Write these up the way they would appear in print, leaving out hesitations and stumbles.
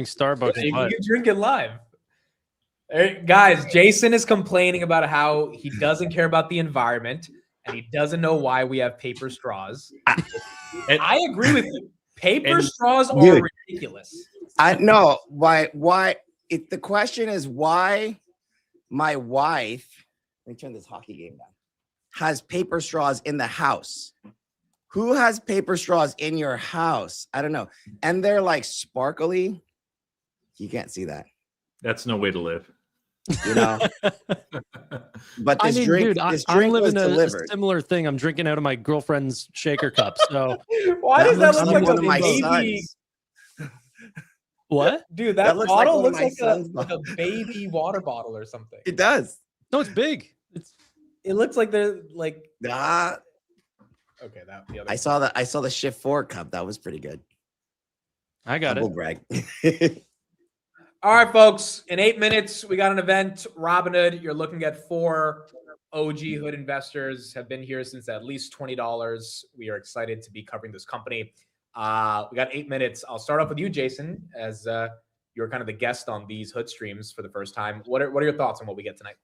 Starbucks. You can drink it live. Hey, guys, Jason is complaining about how he doesn't care about the environment and he doesn't know why we have paper straws. I agree with you. Paper straws are ridiculous. I know why. The question is why my wife, let me turn this hockey game down, has paper straws in the house. Who has paper straws in your house? I don't know. And they're like sparkly. You can't see that. That's no way to live. You know, but this drink I'm was living a delivered. Similar thing. I'm drinking out of my girlfriend's shaker cup. So why does that look like one a of my baby? sons? What? Dude, that looks bottle like one looks of like a baby water bottle or something. It does. No, it's big. It looks like they're like. Nah. Okay, that the other. I saw the Shift 4 cup. That was pretty good. I got it. Brag. All right, folks. In 8 minutes, we got an event. Robinhood. You're looking at 4 OG Hood investors have been here since at least $20. We are excited to be covering this company. We got 8 minutes. I'll start off with you, Jason, as you're kind of the guest on these Hood streams for the first time. What are your thoughts on what we get tonight?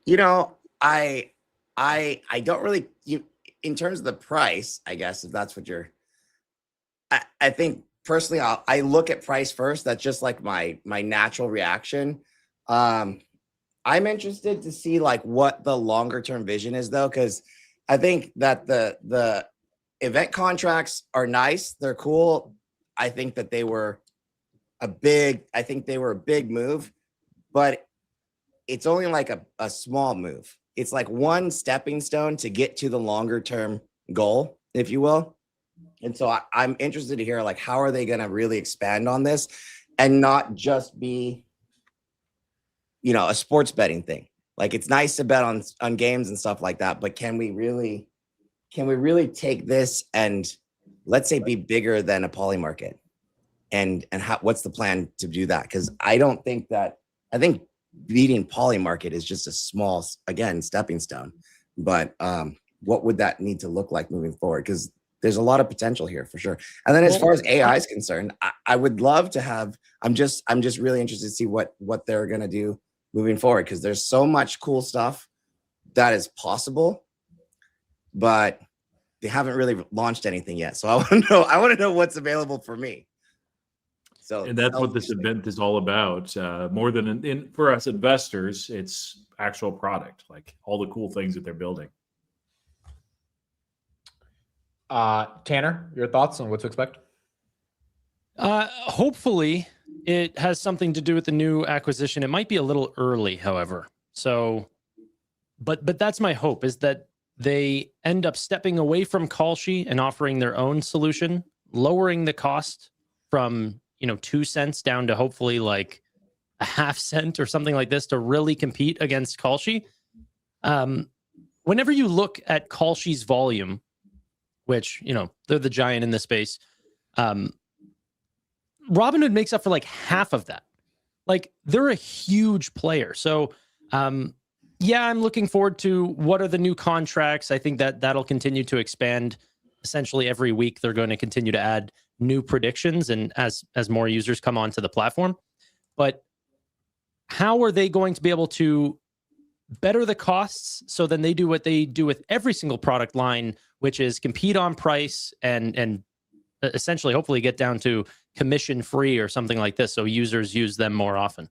You know, I don't really. In terms of the price, I guess if that's what you're. I think personally, I look at price first. That's just like my natural reaction. I'm interested to see like what the longer term vision is though, because I think that the event contracts are nice. They're cool. I think that they were a big move, but it's only like a small move. It's like one stepping stone to get to the longer term goal, if you will. And so I'm interested to hear like, how are they going to really expand on this and not just be, a sports betting thing? Like it's nice to bet on games and stuff like that, but can we really take this and let's say be bigger than a poly market? And what's the plan to do that? Because I think beating poly market is just a small, again, stepping stone. But what would that need to look like moving forward? Because there's a lot of potential here for sure. And then as far as AI is concerned, I would love to have. I'm just really interested to see what they're gonna do moving forward, because there's so much cool stuff that is possible, but they haven't really launched anything yet. So I want to know what's available for me. So, and that's what this event is all about. More than for us investors, it's actual product, like all the cool things that they're building. Tanner, your thoughts on what to expect? Hopefully it has something to do with the new acquisition. It might be a little early, however. So, but that's my hope, is that they end up stepping away from Kalshi and offering their own solution, lowering the cost from 2 cents down to hopefully like a half cent or something like this to really compete against Kalshi. Whenever you look at Kalshi's volume, which, they're the giant in this space, Robinhood makes up for like half of that. Like they're a huge player. So, yeah, I'm looking forward to what are the new contracts. I think that'll continue to expand. Essentially every week, they're going to continue to add new predictions and as more users come onto the platform. But how are they going to be able to better the costs so then they do what they do with every single product line, which is compete on price and essentially hopefully get down to commission free or something like this, so users use them more often?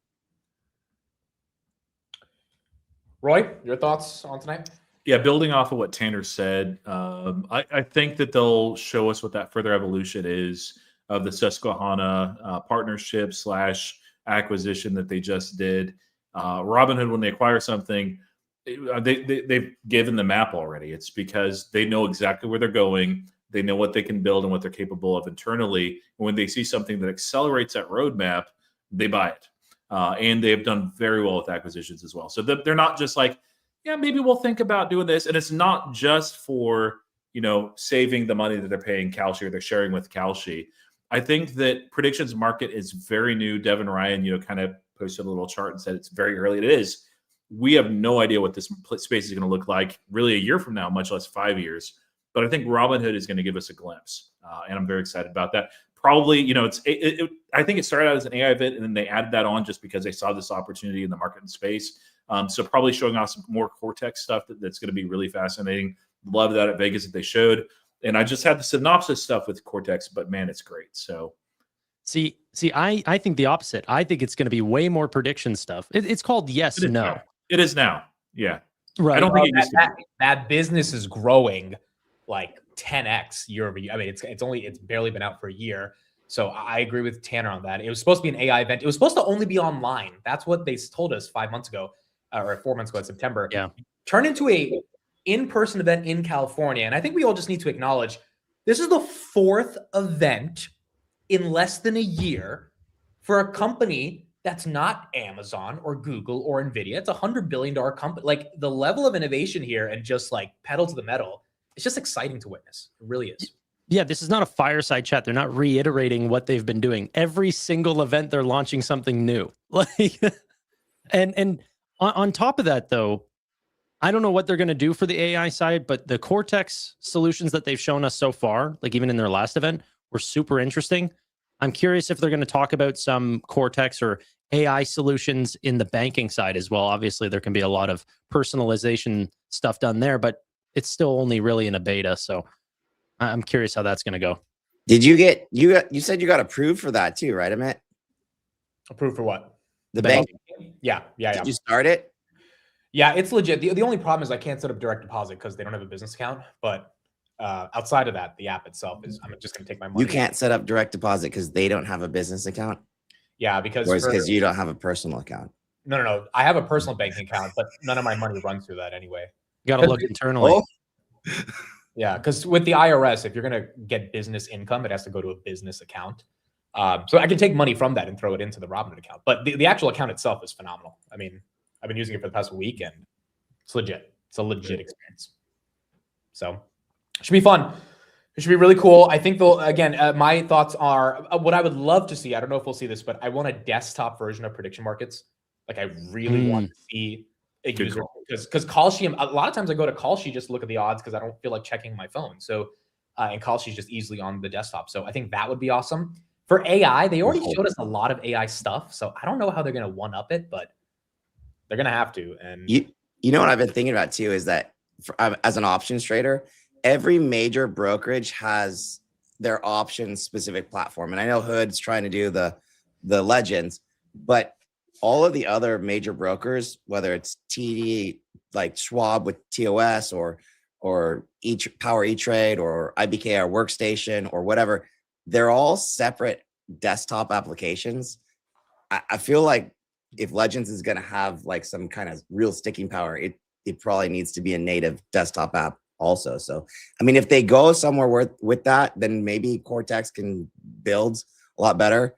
Roy, your thoughts on tonight? Yeah, building off of what Tanner said, I think that they'll show us what that further evolution is of the Susquehanna partnership / acquisition that they just did. Robinhood, when they acquire something, they've given the map already. It's because they know exactly where they're going. They know what they can build and what they're capable of internally. And when they see something that accelerates that roadmap, they buy it. And they've done very well with acquisitions as well. So they're not just like, yeah, maybe we'll think about doing this. And it's not just for, saving the money that they're paying Kalshi or they're sharing with Kalshi. I think that predictions market is very new. Devin Ryan, kind of posted a little chart and said it's very early. It is. We have no idea what this space is going to look like really a year from now, much less 5 years. But I think Robinhood is going to give us a glimpse. And I'm very excited about that. probably, you know, I think it started out as an AI event, and then they added that on just because they saw this opportunity in the market and space. So probably showing off some more Cortex stuff that's going to be really fascinating. Love that at Vegas that they showed. And I just had the synopsis stuff with Cortex, but man, it's great. So see, I think the opposite. I think it's going to be way more prediction stuff. It's called yes, no. Now. It is now. Yeah. Right. I don't think it used to be. That business is growing like 10x year over year. I mean, it's barely been out for a year. So I agree with Tanner on that. It was supposed to be an AI event. It was supposed to only be online. That's what they told us 5 months ago, or 4 months ago in September. Yeah. Turned into a in-person event in California. And I think we all just need to acknowledge this is the 4th event in less than a year for a company that's not Amazon or Google or Nvidia. It's $100 billion company. Like, the level of innovation here and just like pedal to the metal, it's just exciting to witness. It really is. Yeah, this is not a fireside chat. They're not reiterating what they've been doing. Every single event, they're launching something new. Like, and on top of that, though, I don't know what they're going to do for the AI side, but the Cortex solutions that they've shown us so far, like even in their last event, were super interesting. I'm curious if they're going to talk about some Cortex or AI solutions in the banking side as well. Obviously, there can be a lot of personalization stuff done there, but it's still only really in a beta. So I'm curious how that's going to go. Did you said you got approved for that too, right, Amit? Approved for what? The bank. Yeah. Did you start it? Yeah, it's legit. The only problem is I can't set up direct deposit because they don't have a business account. But outside of that, the app itself is, I'm just going to take my money. You can't set up direct deposit because they don't have a business account? Yeah, because you don't have a personal account? No. I have a personal banking account, but none of my money runs through that anyway. You got to look internally. Oh. Yeah, because with the IRS, if you're going to get business income, it has to go to a business account. So I can take money from that and throw it into the Robinhood account. But the actual account itself is phenomenal. I mean, I've been using it for the past week, and it's legit. It's a legit experience. So it should be fun. It should be really cool. I think my thoughts are what I would love to see. I don't know if we'll see this, but I want a desktop version of prediction markets. Like, I really want to see a user, because Kalshi, a lot of times I go to Kalshi just to look at the odds because I don't feel like checking my phone. So, and Kalshi is just easily on the desktop. So I think that would be awesome. For AI, they already showed us a lot of AI stuff. So I don't know how they're going to one up it, but they're going to have to. And you know what I've been thinking about too is that as an options trader, every major brokerage has their options specific platform. And I know Hood's trying to do the legends, but all of the other major brokers, whether it's TD, like Schwab with TOS or Power E-Trade or IBK or Workstation or whatever, they're all separate desktop applications. I feel like if Legends is going to have like some kind of real sticking power, it probably needs to be a native desktop app also. So, I mean, if they go somewhere with that, then maybe Cortex can build a lot better.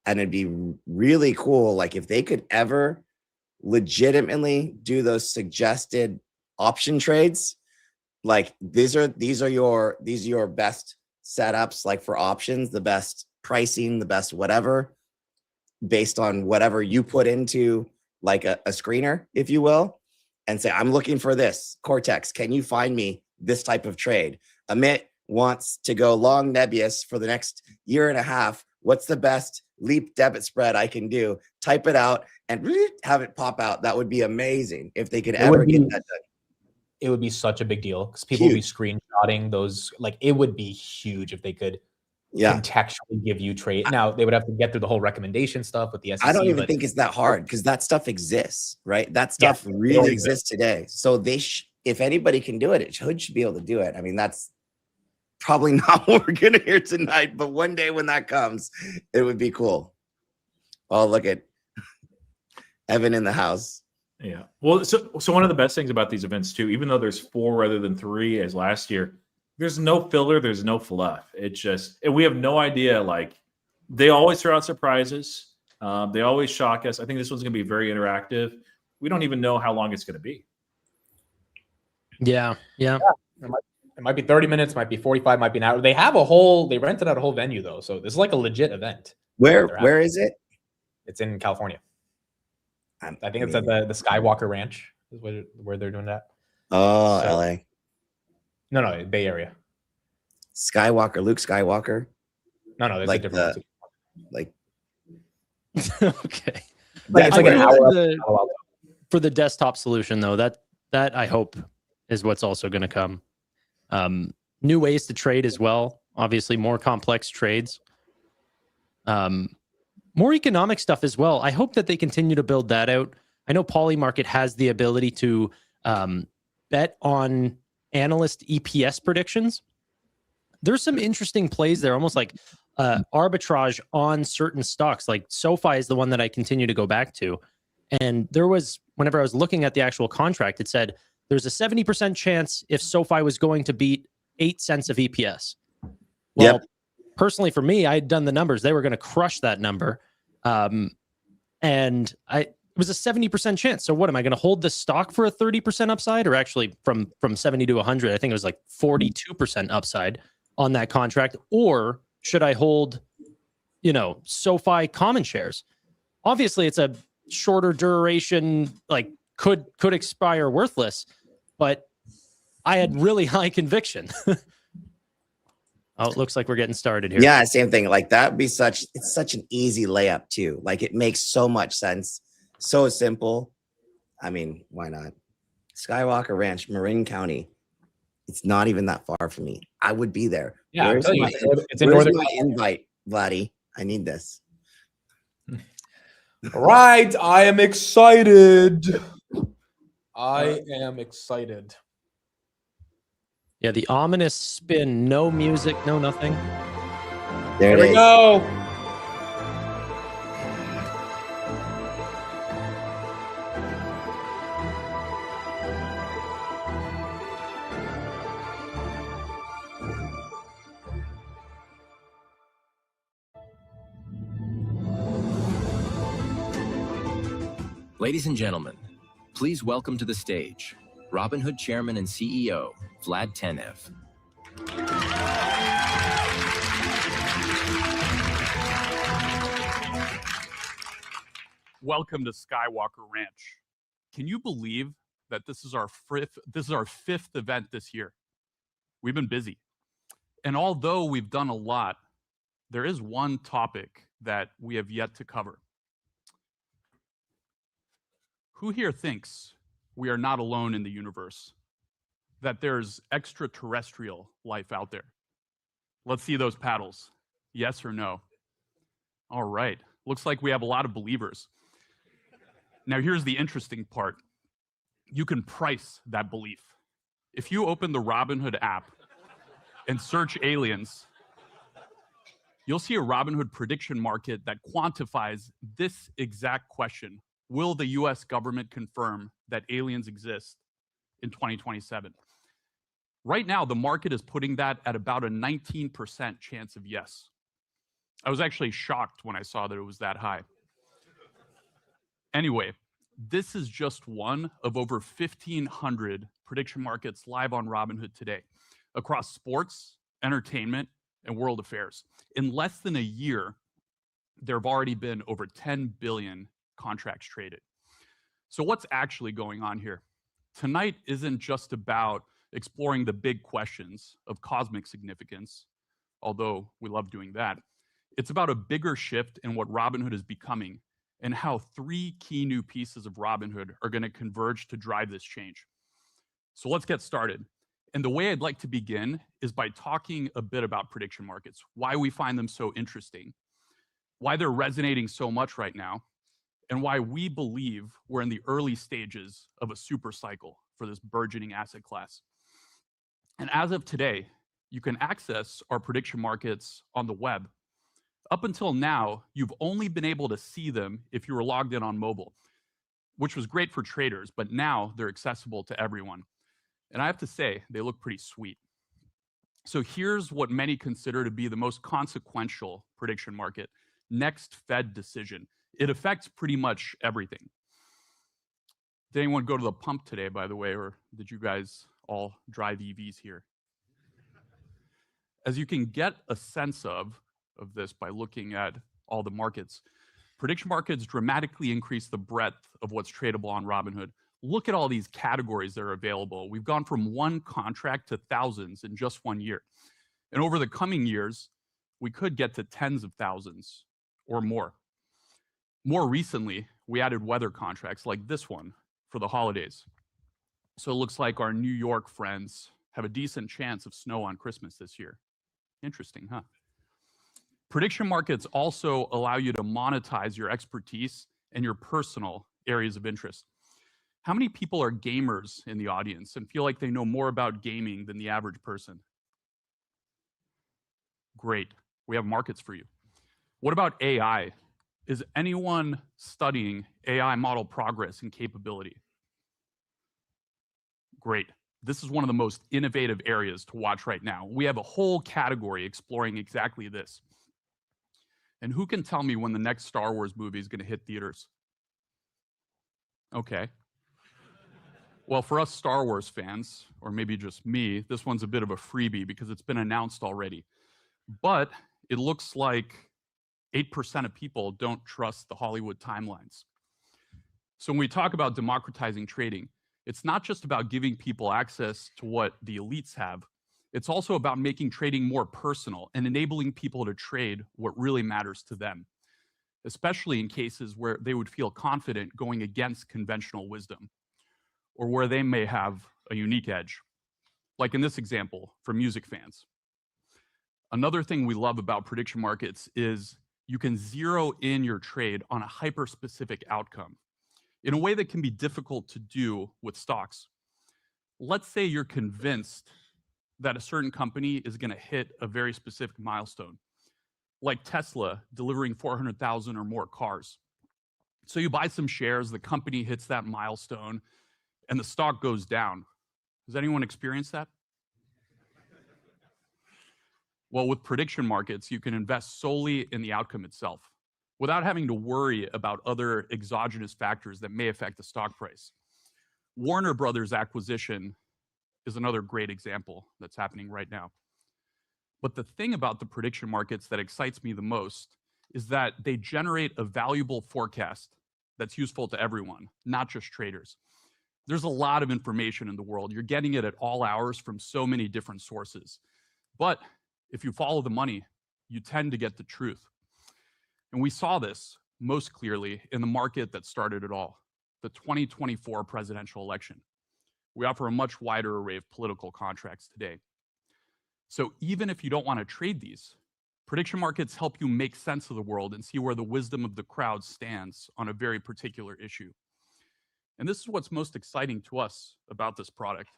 And it'd be really cool. Like, if they could ever legitimately do those suggested option trades, like these are your best setups, like for options, the best pricing, the best whatever, based on whatever you put into like a screener, if you will, and say, I'm looking for this. Cortex, can you find me this type of trade? Amit wants to go long Nebius for the next year and a half. What's the best leap debit spread I can do? Type it out and have it pop out. That would be amazing if they could ever get that done. It would be such a big deal because people would be screenshotting those. Like, it would be huge if they could contextually give you trade. Now, they would have to get through the whole recommendation stuff with the SEC. I don't even think it's that hard because that stuff exists, right? That stuff really exists today. So if anybody can do it, Hood should be able to do it. I mean, that's probably not what we're going to hear tonight, but one day when that comes, it would be cool. Oh, look at Evan in the house. Yeah. Well, so one of the best things about these events too, even though there's 4 rather than 3 as last year, there's no filler, there's no fluff. It's just, and we have no idea. Like, they always throw out surprises. They always shock us. I think this one's going to be very interactive. We don't even know how long it's going to be. Yeah. It might be 30 minutes, might be 45, might be an hour. They rented out a whole venue though. So this is like a legit event. Where is it? It's in California. I think it's at the Skywalker Ranch is where they're doing that. Oh, LA. No, Bay Area. Luke Skywalker. No, there's a like different the like Okay. Like, it's I like an do hour like up. for the desktop solution though, that I hope is what's also going to come. New ways to trade as well. Obviously, more complex trades. More economic stuff as well. I hope that they continue to build that out. I know Polymarket has the ability to bet on analyst EPS predictions. There's some interesting plays there, almost like arbitrage on certain stocks. Like SoFi is the one that I continue to go back to. And there was, whenever I was looking at the actual contract, it said there's a 70% chance if SoFi was going to beat 8 cents of EPS. Well, personally for me, I had done the numbers. They were going to crush that number. And it was a 70% chance. So what, am I going to hold the stock for a 30% upside, or actually from 70 to 100? I think it was like 42% upside on that contract. Or should I hold, SoFi common shares? Obviously it's a shorter duration, like could expire worthless, but I had really high conviction. Oh, it looks like we're getting started here. Yeah, same thing. Like that would be it's such an easy layup too. Like it makes so much sense. So simple. I mean, why not? Skywalker Ranch, Marin County. It's not even that far from me. I would be there. Yeah, Where's I'm telling my, you, it's in where's Northern my invite, Vladdy? I need this. Right, I am excited. I am excited. Yeah, the ominous spin, no music, no nothing. There Here we it is. go. Ladies and gentlemen, please welcome to the stage Robinhood Chairman and CEO, Vlad Tenev. Welcome to Skywalker Ranch. Can you believe that this is our fifth event this year? We've been busy. And although we've done a lot, there is one topic that we have yet to cover. Who here thinks we are not alone in the universe? That there's extraterrestrial life out there? Let's see those paddles. Yes or no? All right. Looks like we have a lot of believers. Now, here's the interesting part. You can price that belief. If you open the Robinhood app and search aliens, you'll see a Robinhood prediction market that quantifies this exact question. Will the US government confirm that aliens exist in 2027? Right now, the market is putting that at about a 19% chance of yes. I was actually shocked when I saw that it was that high. Anyway, this is just one of over 1,500 prediction markets live on Robinhood today across sports, entertainment, and world affairs. In less than a year, there have already been over 10 billion contracts traded. So what's actually going on here? Tonight isn't just about exploring the big questions of cosmic significance, although we love doing that. It's about a bigger shift in what Robinhood is becoming and how 3 key new pieces of Robinhood are going to converge to drive this change. So let's get started. And the way I'd like to begin is by talking a bit about prediction markets, why we find them so interesting, why they're resonating so much right now, and why we believe we're in the early stages of a super cycle for this burgeoning asset class. And as of today, you can access our prediction markets on the web. Up until now, you've only been able to see them if you were logged in on mobile, which was great for traders, but now they're accessible to everyone. And I have to say, they look pretty sweet. So here's what many consider to be the most consequential prediction market: next Fed decision. It affects pretty much everything. Did anyone go to the pump today, by the way, or did you guys all drive EVs here? As you can get a sense of this by looking at all the markets, prediction markets dramatically increase the breadth of what's tradable on Robinhood. Look at all these categories that are available. We've gone from one contract to thousands in just 1 year. And over the coming years, we could get to tens of thousands or more. More recently, we added weather contracts like this one for the holidays. So it looks like our New York friends have a decent chance of snow on Christmas this year. Interesting, huh? Prediction markets also allow you to monetize your expertise and your personal areas of interest. How many people are gamers in the audience and feel like they know more about gaming than the average person? Great. We have markets for you. What about AI? Is anyone studying AI model progress and capability? Great. This is one of the most innovative areas to watch right now. We have a whole category exploring exactly this. And who can tell me when the next Star Wars movie is going to hit theaters? Okay. Well, for us Star Wars fans, or maybe just me, this one's a bit of a freebie because it's been announced already. But it looks like 8% of people don't trust the Hollywood timelines. So when we talk about democratizing trading, it's not just about giving people access to what the elites have. It's also about making trading more personal and enabling people to trade what really matters to them, especially in cases where they would feel confident going against conventional wisdom or where they may have a unique edge. Like in this example for music fans. Another thing we love about prediction markets is you can zero in your trade on a hyper-specific outcome in a way that can be difficult to do with stocks. Let's say you're convinced that a certain company is going to hit a very specific milestone, like Tesla delivering 400,000 or more cars. So you buy some shares, the company hits that milestone, and the stock goes down. Has anyone experienced that? Well, with prediction markets, you can invest solely in the outcome itself without having to worry about other exogenous factors that may affect the stock price. Warner Brothers acquisition is another great example that's happening right now. But the thing about the prediction markets that excites me the most is that they generate a valuable forecast that's useful to everyone, not just traders. There's a lot of information in the world. You're getting it at all hours from so many different sources. But if you follow the money, you tend to get the truth. And we saw this most clearly in the market that started it all, the 2024 presidential election. We offer a much wider array of political contracts today. So even if you don't want to trade these, prediction markets help you make sense of the world and see where the wisdom of the crowd stands on a very particular issue. And this is what's most exciting to us about this product.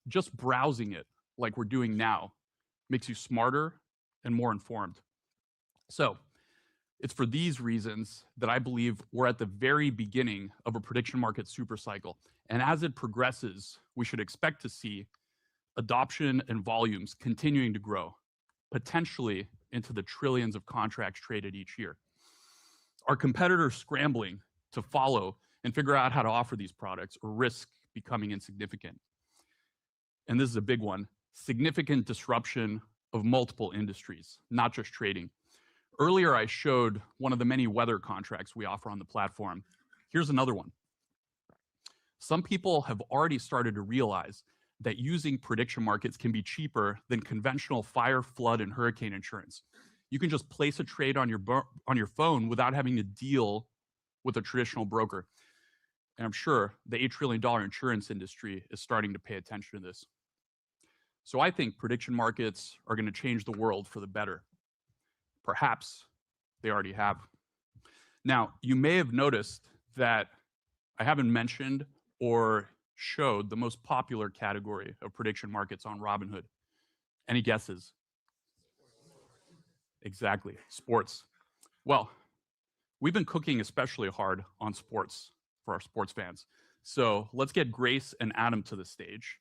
Just browsing it like we're doing now makes you smarter and more informed. So it's for these reasons that I believe we're at the very beginning of a prediction market supercycle. And as it progresses, we should expect to see adoption and volumes continuing to grow, potentially into the trillions of contracts traded each year. Our competitors scrambling to follow and figure out how to offer these products or risk becoming insignificant. And this is a big one, significant disruption of multiple industries, not just trading. Earlier, I showed one of the many weather contracts we offer on the platform. Here's another one. Some people have already started to realize that using prediction markets can be cheaper than conventional fire, flood, and hurricane insurance. You can just place a trade on your phone without having to deal with a traditional broker. And I'm sure the $8 trillion insurance industry is starting to pay attention to this. So I think prediction markets are going to change the world for the better. Perhaps they already have. Now, you may have noticed that I haven't mentioned or showed the most popular category of prediction markets on Robinhood. Any guesses? Exactly, sports. Well, we've been cooking especially hard on sports for our sports fans. So let's get Grace and Adam to the stage,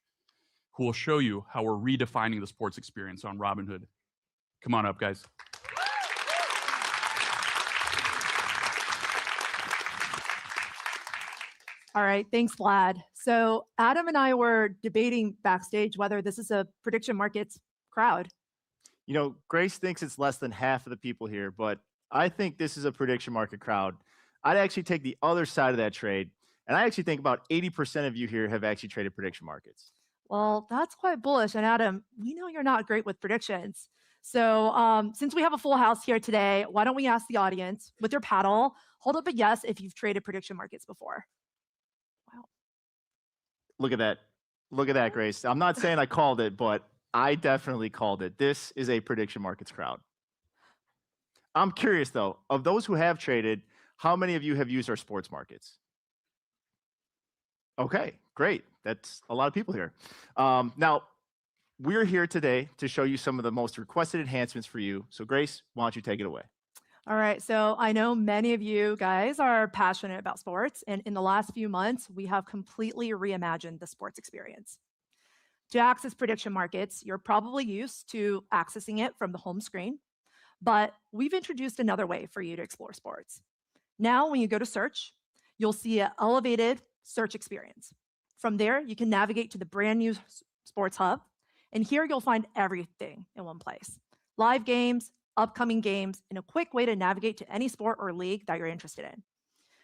who will show you how we're redefining the sports experience on Robinhood. Come on up, guys. All right, thanks, Vlad. So Adam and I were debating backstage whether this is a prediction markets crowd. You know, Grace thinks it's less than half of the people here, but I think this is a prediction market crowd. I'd actually take the other side of that trade, and I actually think about 80% of you here have actually traded prediction markets. Well, that's quite bullish. And Adam, we know you're not great with predictions. So since we have a full house here today, why don't we ask the audience with your paddle, hold up a yes if you've traded prediction markets before. Wow. Look at that. Look at that, Grace. I'm not saying I called it, but I definitely called it. This is a prediction markets crowd. I'm curious, though, of those who have traded, how many of you have used our sports markets? Okay, great. That's a lot of people here. Now, we're here today to show you some of the most requested enhancements for you. So, Grace, why don't you take it away? All right, so I know many of you guys are passionate about sports, and in the last few months, we have completely reimagined the sports experience. To access prediction markets, you're probably used to accessing it from the home screen, but we've introduced another way for you to explore sports. Now, when you go to search, you'll see an elevated search experience. From there, you can navigate to the brand new Sports Hub, and here you'll find everything in one place. Live games, upcoming games, and a quick way to navigate to any sport or league that you're interested in.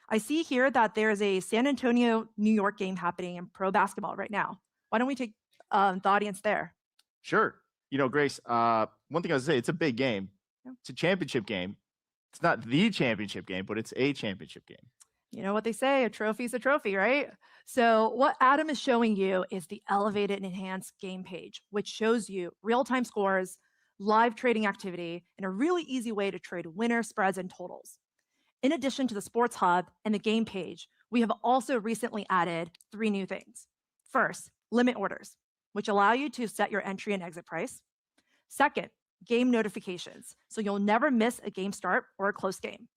I see here that there's a San Antonio, New York game happening in pro basketball right now. Why don't we take the audience there? Sure. You know, Grace, one thing I was say, it's a big game. Yeah. It's a championship game. It's not the championship game, but it's a championship game. You know what they say, a trophy's a trophy, right? So what Adam is showing you is the elevated and enhanced game page, which shows you real-time scores, live trading activity, and a really easy way to trade winners, spreads, and totals. In addition to the Sports Hub and the game page, we have also recently added 3 new things. First, limit orders, which allow you to set your entry and exit price. Second, game notifications, so you'll never miss a game start or a close game.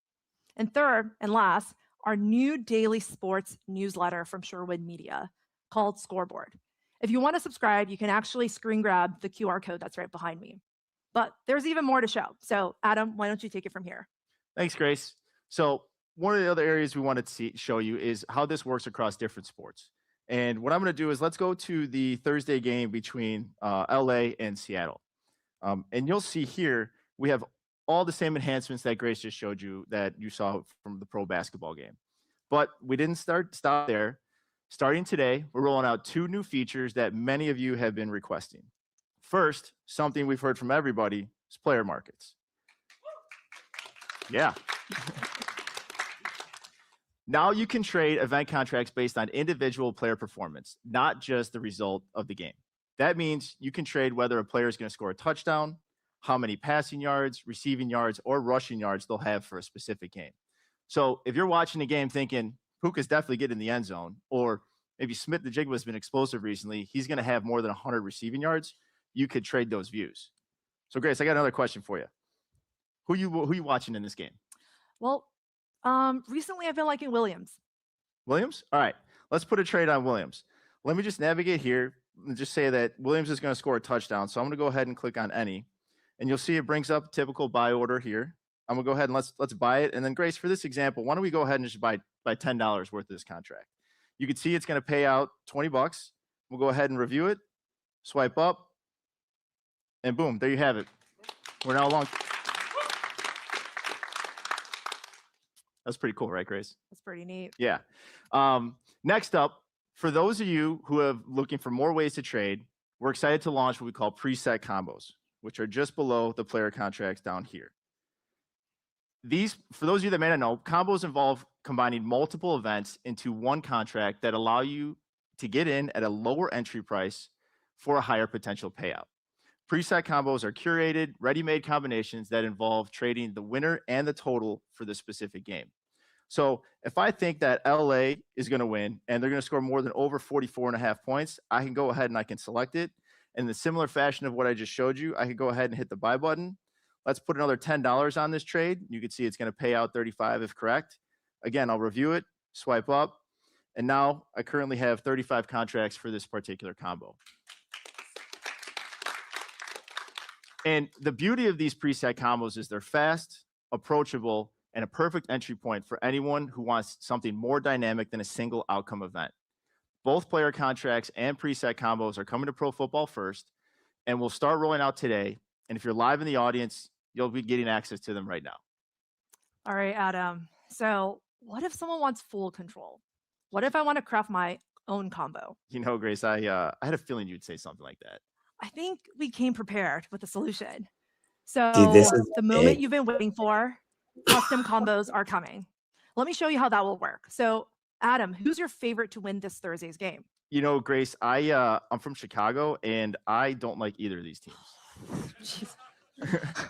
And third and last, our new daily sports newsletter from Sherwood Media called Scoreboard. If you want to subscribe, you can actually screen grab the QR code that's right behind me. But there's even more to show. So Adam, why don't you take it from here? Thanks, Grace. So one of the other areas we wanted to show you is how this works across different sports. And what I'm going to do is let's go to the Thursday game between LA and Seattle. And you'll see here, we have all the same enhancements that Grace just showed you that you saw from the pro basketball game. But we didn't stop there. Starting today, we're rolling out 2 new features that many of you have been requesting. First, something we've heard from everybody is player markets. Yeah. Now you can trade event contracts based on individual player performance, not just the result of the game. That means you can trade whether a player is going to score a touchdown, how many passing yards, receiving yards, or rushing yards they'll have for a specific game. So if you're watching a game thinking, Puka's definitely getting in the end zone, or maybe Smith the Jigba has been explosive recently, he's going to have more than 100 receiving yards, you could trade those views. So Grace, I got another question for you. Who you watching in this game? Well, recently I've been liking Williams. Williams? All right, let's put a trade on Williams. Let me just navigate here and just say that Williams is going to score a touchdown. So I'm going to go ahead and click on any. And you'll see it brings up typical buy order here. I'm gonna go ahead and let's buy it. And then Grace, for this example, why don't we go ahead and just buy $10 worth of this contract? You can see it's gonna pay out $20. We'll go ahead and review it, swipe up, and boom, there you have it. We're now long. That's pretty cool, right, Grace? That's pretty neat. Yeah. Next up, for those of you who are looking for more ways to trade, we're excited to launch what we call preset combos, which are just below the player contracts down here. These, for those of you that may not know, combos involve combining multiple events into one contract that allow you to get in at a lower entry price for a higher potential payout. Preset combos are curated, ready-made combinations that involve trading the winner and the total for the specific game. So if I think that LA is going to win and they're going to score more than over 44.5 points, I can go ahead and I can select it. In the similar fashion of what I just showed you, I could go ahead and hit the buy button. Let's put another $10 on this trade. You can see it's going to pay out 35 if correct. Again, I'll review it, swipe up, and now I currently have 35 contracts for this particular combo. And the beauty of these preset combos is they're fast, approachable, and a perfect entry point for anyone who wants something more dynamic than a single outcome event. Both player contracts and preset combos are coming to Pro Football First, and we'll start rolling out today. And if you're live in the audience, you'll be getting access to them right now. All right, Adam. So what if someone wants full control? What if I want to craft my own combo? You know, Grace, I had a feeling you'd say something like that. I think we came prepared with a solution. So Dude, this is the moment big. you've been waiting for, custom combos are coming. Let me show you how that will work. So Adam, who's your favorite to win this Thursday's game? You know, Grace, I'm from Chicago, and I don't like either of these teams. Jeez.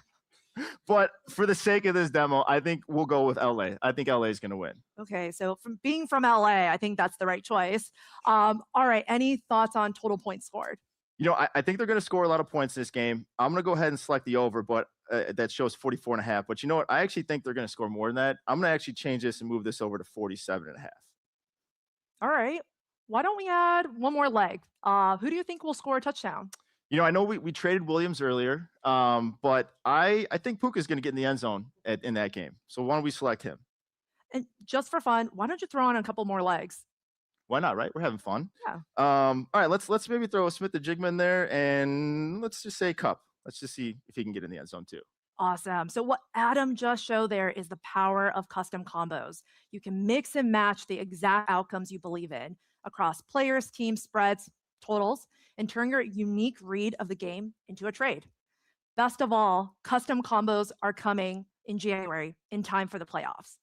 But for the sake of this demo, I think we'll go with LA. I think LA is going to win. Okay, so from being from LA, I think that's the right choice. All right, any thoughts on total points scored? You know, I think they're going to score a lot of points in this game. I'm going to go ahead and select the over, but that shows 44.5. But you know what? I actually think they're going to score more than that. I'm going to actually change this and move this over to 47.5. All right, why don't we add one more leg? Who do you think will score a touchdown? You know, I know we traded Williams earlier, but I think Puka is going to get in the end zone in that game. So why don't we select him? And just for fun, why don't you throw on a couple more legs? Why not, right? We're having fun. Yeah. All right, let's maybe throw Smith the Jigma in there, and let's just say Cup. Let's just see if he can get in the end zone too. Awesome. So what Adam just showed there is the power of custom combos. You can mix and match the exact outcomes you believe in across players, teams, spreads, totals, and turn your unique read of the game into a trade. Best of all, custom combos are coming in January in time for the playoffs.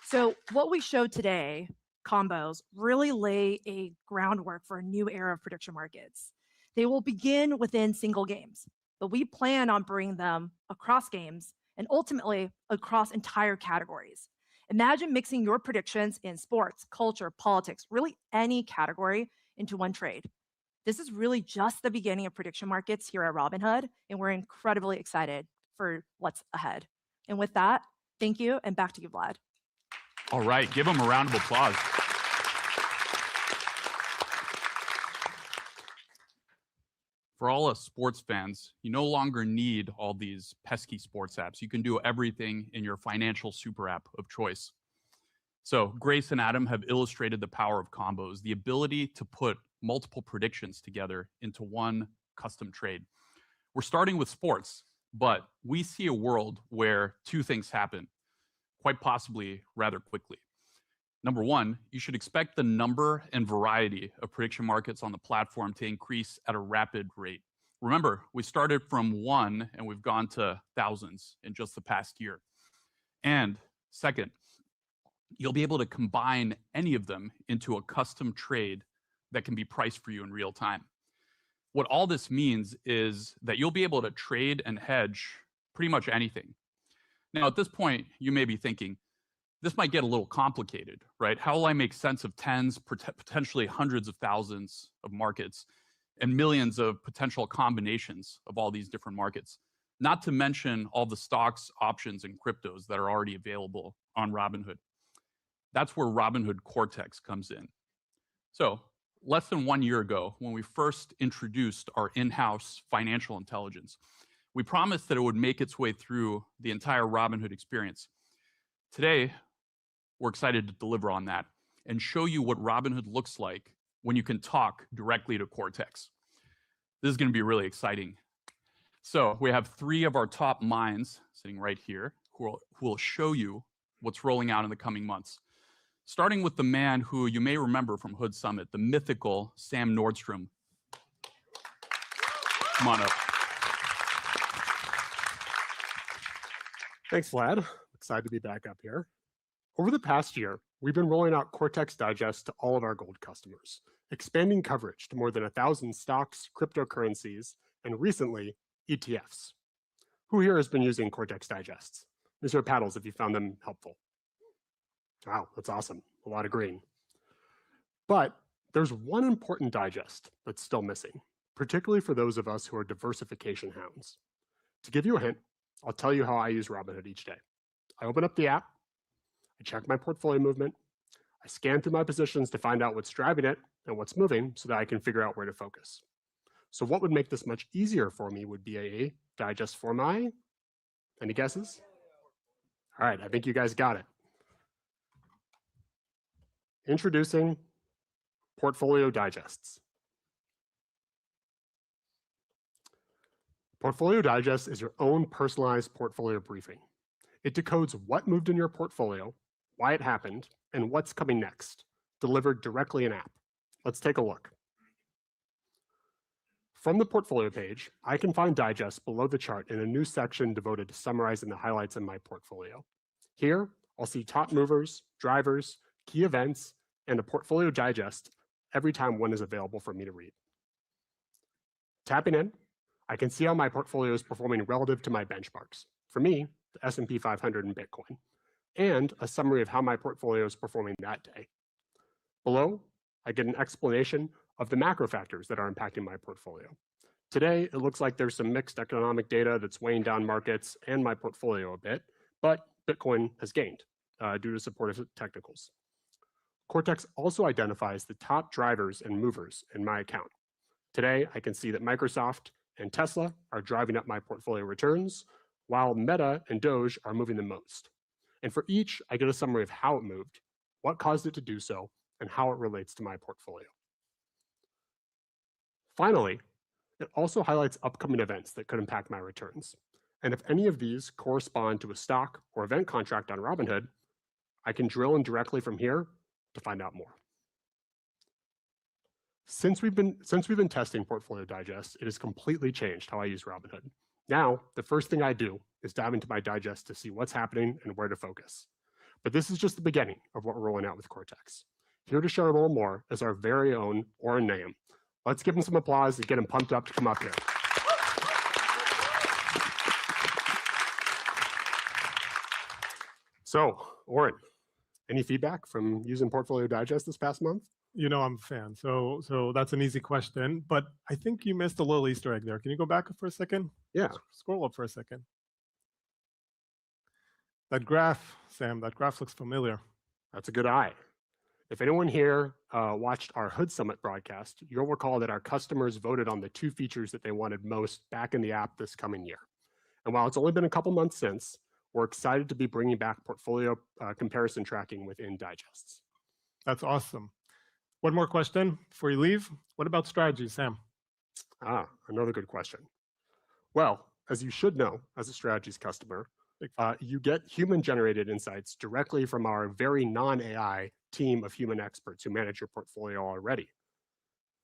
So what we showed today, combos, really lay a groundwork for a new era of prediction markets. They will begin within single games, but we plan on bringing them across games and ultimately across entire categories. Imagine mixing your predictions in sports, culture, politics, really any category into one trade. This is really just the beginning of prediction markets here at Robinhood, and we're incredibly excited for what's ahead. And with that, thank you, and back to you, Vlad. All right, give them a round of applause. For all us sports fans, you no longer need all these pesky sports apps. You can do everything in your financial super app of choice. So Grace and Adam have illustrated the power of combos, the ability to put multiple predictions together into one custom trade. We're starting with sports, but we see a world where two things happen, quite possibly rather quickly. Number one, you should expect the number and variety of prediction markets on the platform to increase at a rapid rate. Remember, we started from one and we've gone to thousands in just the past year. And second, you'll be able to combine any of them into a custom trade that can be priced for you in real time. What all this means is that you'll be able to trade and hedge pretty much anything. Now, at this point, you may be thinking, this might get a little complicated, right? How will I make sense of tens, potentially hundreds of thousands of markets and millions of potential combinations of all these different markets? Not to mention all the stocks, options, and cryptos that are already available on Robinhood. That's where Robinhood Cortex comes in. So, less than 1 year ago, when we first introduced our in-house financial intelligence, we promised that it would make its way through the entire Robinhood experience. Today, we're excited to deliver on that and show you what Robinhood looks like when you can talk directly to Cortex. This is going to be really exciting. So we have three of our top minds sitting right here who will show you what's rolling out in the coming months. Starting with the man who you may remember from Hood Summit, the mythical Sam Nordstrom. Come on up. Thanks, Vlad. Excited to be back up here. Over the past year, we've been rolling out Cortex Digest to all of our gold customers, expanding coverage to more than 1,000 stocks, cryptocurrencies, and recently, ETFs. Who here has been using Cortex Digests? Raise your paddles if you found them helpful. Wow, that's awesome. A lot of green. But there's one important digest that's still missing, particularly for those of us who are diversification hounds. To give you a hint, I'll tell you how I use Robinhood each day. I open up the app, I check my portfolio movement, I scan through my positions to find out what's driving it and what's moving so that I can figure out where to focus. So what would make this much easier for me would be a digest for my, any guesses? All right, I think you guys got it. Introducing Portfolio Digests. Portfolio Digest is your own personalized portfolio briefing. It decodes what moved in your portfolio, why it happened, and what's coming next, delivered directly in app. Let's take a look. From the portfolio page, I can find digests below the chart in a new section devoted to summarizing the highlights in my portfolio. Here, I'll see top movers, drivers, key events, and a portfolio digest every time one is available for me to read. Tapping in, I can see how my portfolio is performing relative to my benchmarks. For me, the S&P 500 and Bitcoin, and a summary of how my portfolio is performing that day. Below, I get an explanation of the macro factors that are impacting my portfolio. Today, it looks like there's some mixed economic data that's weighing down markets and my portfolio a bit, but Bitcoin has gained due to supportive technicals. Cortex also identifies the top drivers and movers in my account. Today, I can see that Microsoft and Tesla are driving up my portfolio returns, while Meta and Doge are moving the most. And for each, I get a summary of how it moved, what caused it to do so, and how it relates to my portfolio. Finally, it also highlights upcoming events that could impact my returns. And if any of these correspond to a stock or event contract on Robinhood, I can drill in directly from here to find out more. Since we've been testing Portfolio Digest, it has completely changed how I use Robinhood. Now, the first thing I do is dive into my digest to see what's happening and where to focus. But this is just the beginning of what we're rolling out with Cortex. Here to share a little more is our very own Oren Nahum. Let's give him some applause and get him pumped up to come up here. So, Oren, any feedback from using Portfolio Digest this past month? You know I'm a fan, so that's an easy question, but I think you missed a little Easter egg there. Can you go back for a second? Yeah. Scroll up for a second. That graph, Sam, that graph looks familiar. That's a good eye. If anyone here watched our Hood Summit broadcast, you'll recall that our customers voted on the 2 features that they wanted most back in the app this coming year. And while it's only been a couple months since, we're excited to be bringing back portfolio comparison tracking within digests. That's awesome. One more question before you leave. What about strategy, Sam? Another good question. Well, as you should know, as a strategies customer, you get human-generated insights directly from our very non-AI team of human experts who manage your portfolio already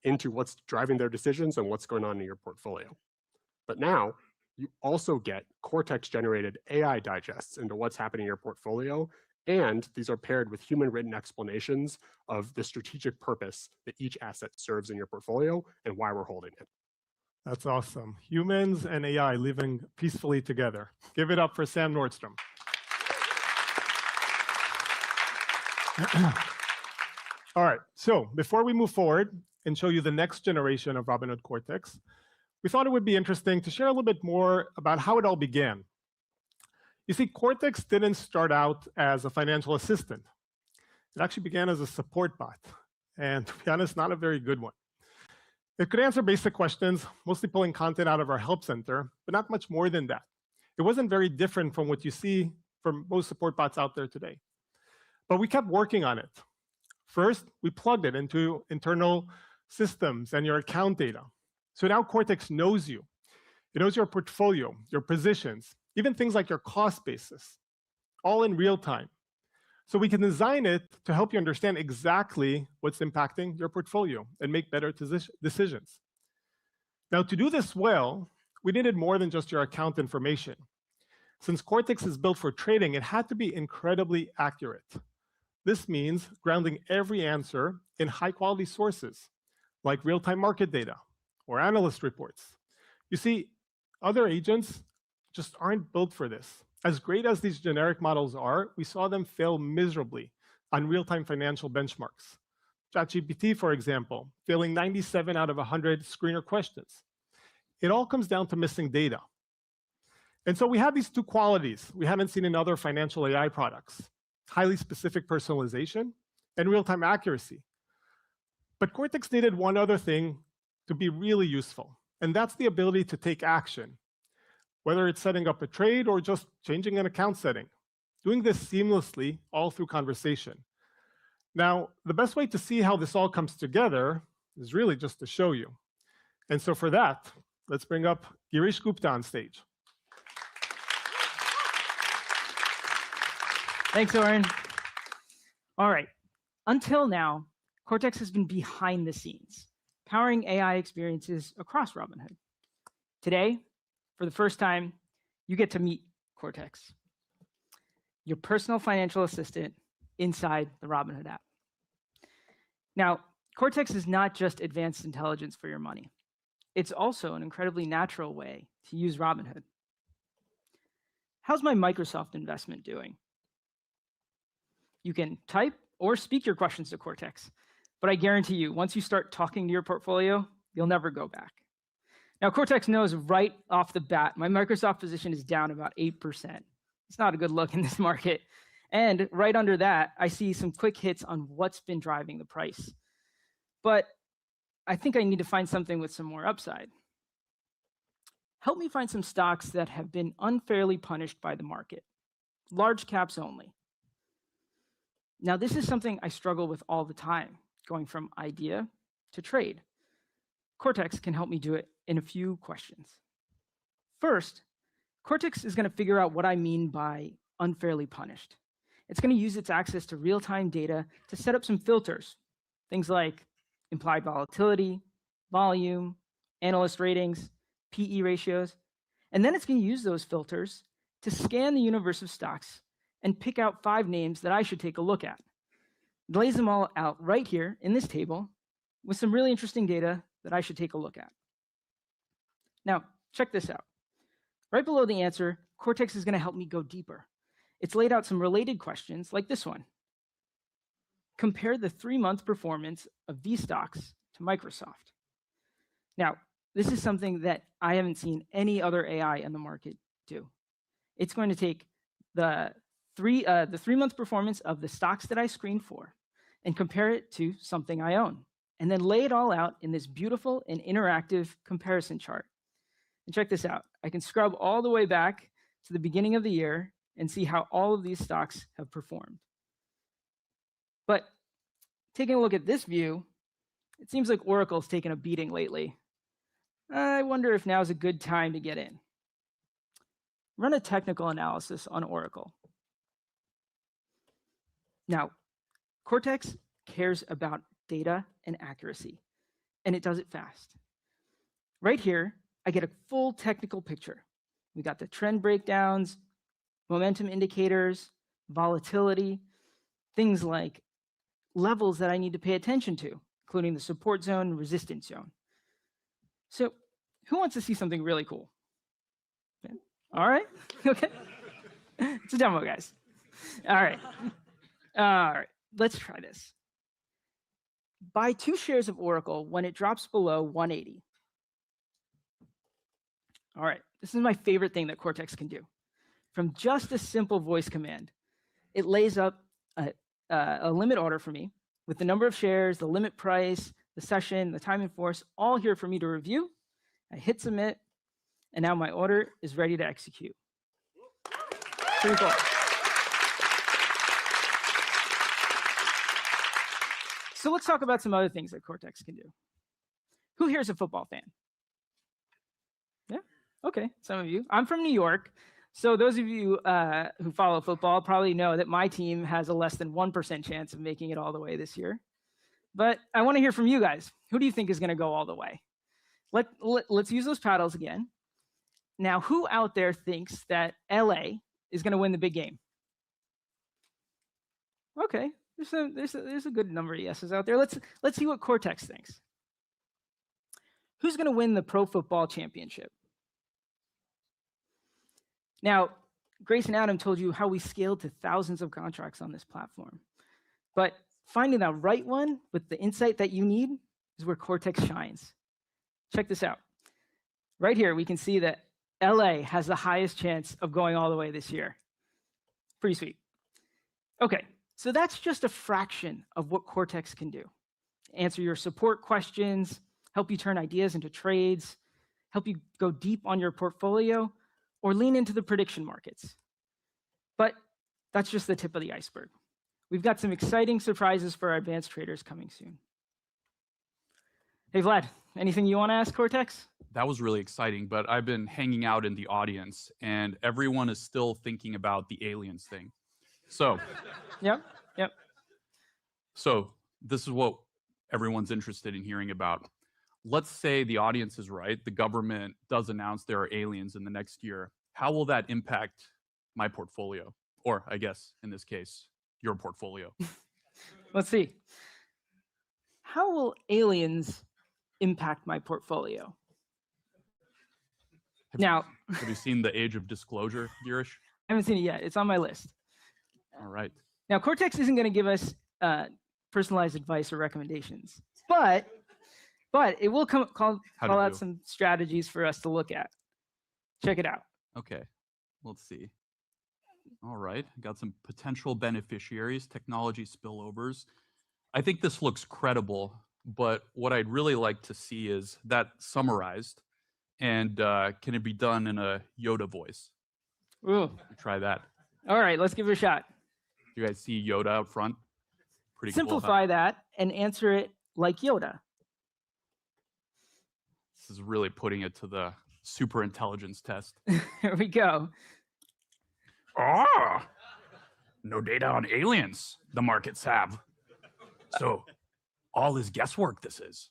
into what's driving their decisions and what's going on in your portfolio. But now, you also get Cortex-generated AI digests into what's happening in your portfolio, and these are paired with human-written explanations of the strategic purpose that each asset serves in your portfolio and why we're holding it. That's awesome. Humans and AI living peacefully together. Give it up for Sam Nordstrom. All right, so before we move forward and show you the next generation of Robinhood Cortex, we thought it would be interesting to share a little bit more about how it all began. You see, Cortex didn't start out as a financial assistant. It actually began as a support bot, and to be honest, not a very good one. It could answer basic questions, mostly pulling content out of our help center, but not much more than that. It wasn't very different from what you see from most support bots out there today. But we kept working on it. First, we plugged it into internal systems and your account data. So now Cortex knows you. It knows your portfolio, your positions, even things like your cost basis, all in real time. So we can design it to help you understand exactly what's impacting your portfolio and make better decisions. Now, to do this well, we needed more than just your account information. Since Cortex is built for trading, it had to be incredibly accurate. This means grounding every answer in high-quality sources, like real-time market data or analyst reports. You see, other agents just aren't built for this. As great as these generic models are, we saw them fail miserably on real-time financial benchmarks. ChatGPT, for example, failing 97 out of 100 screener questions. It all comes down to missing data. And so we have these 2 qualities we haven't seen in other financial AI products: highly specific personalization and real-time accuracy. But Cortex needed one other thing to be really useful, and that's the ability to take action, whether it's setting up a trade or just changing an account setting, doing this seamlessly all through conversation. Now, the best way to see how this all comes together is really just to show you. And so for that, let's bring up Girish Gupta on stage. Thanks, Oren. All right. Until now, Cortex has been behind the scenes, powering AI experiences across Robinhood. Today, for the first time, you get to meet Cortex, your personal financial assistant inside the Robinhood app. Now, Cortex is not just advanced intelligence for your money. It's also an incredibly natural way to use Robinhood. How's my Microsoft investment doing? You can type or speak your questions to Cortex, but I guarantee you, once you start talking to your portfolio, you'll never go back. Now, Cortex knows right off the bat, my Microsoft position is down about 8%. It's not a good look in this market. And right under that, I see some quick hits on what's been driving the price. But I think I need to find something with some more upside. Help me find some stocks that have been unfairly punished by the market, large caps only. Now, this is something I struggle with all the time, going from idea to trade. Cortex can help me do it in a few questions. First, Cortex is going to figure out what I mean by unfairly punished. It's going to use its access to real-time data to set up some filters, things like implied volatility, volume, analyst ratings, PE ratios, and then it's going to use those filters to scan the universe of stocks and pick out 5 names that I should take a look at. It lays them all out right here in this table with some really interesting data that I should take a look at. Now, check this out. Right below the answer, Cortex is going to help me go deeper. It's laid out some related questions like this one. Compare the 3-month performance of these stocks to Microsoft. Now, this is something that I haven't seen any other AI in the market do. It's going to take the 3-month performance of the stocks that I screened for and compare it to something I own, and then lay it all out in this beautiful and interactive comparison chart. And check this out. I can scrub all the way back to the beginning of the year and see how all of these stocks have performed. But taking a look at this view, it seems like Oracle's taken a beating lately. I wonder if now's a good time to get in. Run a technical analysis on Oracle. Now, Cortex cares about data and accuracy, and it does it fast. Right here, I get a full technical picture. We got the trend breakdowns, momentum indicators, volatility, things like levels that I need to pay attention to, including the support zone and resistance zone. So who wants to see something really cool? Yeah. All right, okay. It's a demo, guys. All right, let's try this. Buy 2 shares of Oracle when it drops below 180. All right, this is my favorite thing that Cortex can do. From just a simple voice command, it lays up a limit order for me with the number of shares, the limit price, the session, the time in force, all here for me to review. I hit submit, and now my order is ready to execute. Pretty cool. So let's talk about some other things that Cortex can do. Who here is a football fan? Yeah, okay, some of you. I'm from New York, so those of you who follow football probably know that my team has a less than 1% chance of making it all the way this year. But I want to hear from you guys. Who do you think is going to go all the way? Let's use those paddles again. Now, who out there thinks that LA is going to win the big game? Okay, there's a good number of yeses out there. Let's see what Cortex thinks. Who's going to win the Pro Football Championship? Now, Grace and Adam told you how we scaled to thousands of contracts on this platform. But finding that right one with the insight that you need is where Cortex shines. Check this out. Right here, we can see that LA has the highest chance of going all the way this year. Pretty sweet. Okay, so that's just a fraction of what Cortex can do. Answer your support questions, help you turn ideas into trades, help you go deep on your portfolio, or lean into the prediction markets. But that's just the tip of the iceberg. We've got some exciting surprises for our advanced traders coming soon. Hey, Vlad, anything you want to ask Cortex? That was really exciting, but I've been hanging out in the audience, and everyone is still thinking about the aliens thing. So, Yep. So this is what everyone's interested in hearing about. let's say the audience is right. The government does announce there are aliens in the next year. How will that impact my portfolio? Or I guess in this case, your portfolio. Let's see. How will aliens impact my portfolio? Now, Have you seen The Age of Disclosure, Girish? I haven't seen it yet. It's on my list. All right. Now, Cortex isn't going to give us personalized advice or recommendations, but it will call out some strategies for us to look at. Check it out. Okay, let's see. All right, got some potential beneficiaries, technology spillovers. I think this looks credible, but what I'd really like to see is that summarized, and can it be done in a Yoda voice? Ooh. Try that. All right, let's give it a shot. You guys see Yoda up front? Pretty Simplify cool, that and answer it like Yoda. This is really putting it to the super intelligence test. Here we go. Ah, no data on aliens the markets have. So all is guesswork this is.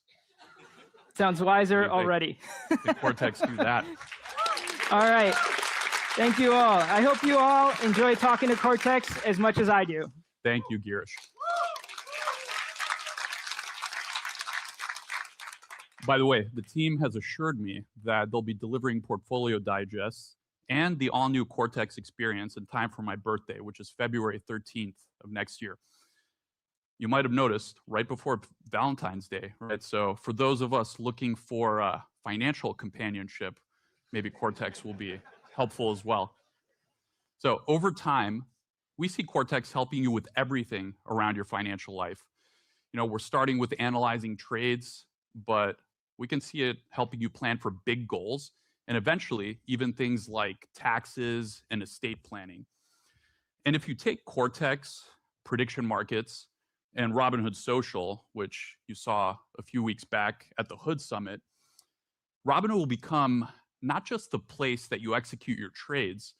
Sounds wiser already. Did Cortex do that? All right. Thank you all. I hope you all enjoy talking to Cortex as much as I do. Thank you, Girish. By the way, the team has assured me that they'll be delivering portfolio digests and the all-new Cortex experience in time for my birthday, which is February 13th of next year. You might have noticed right before Valentine's Day, right? So for those of us looking for financial companionship, maybe Cortex will be helpful as well. So over time, we see Cortex helping you with everything around your financial life. You know, we're starting with analyzing trades, but we can see it helping you plan for big goals and eventually even things like taxes and estate planning. And if you take Cortex, prediction markets, and Robinhood Social, which you saw a few weeks back at the Hood Summit, Robinhood will become not just the place that you execute your trades,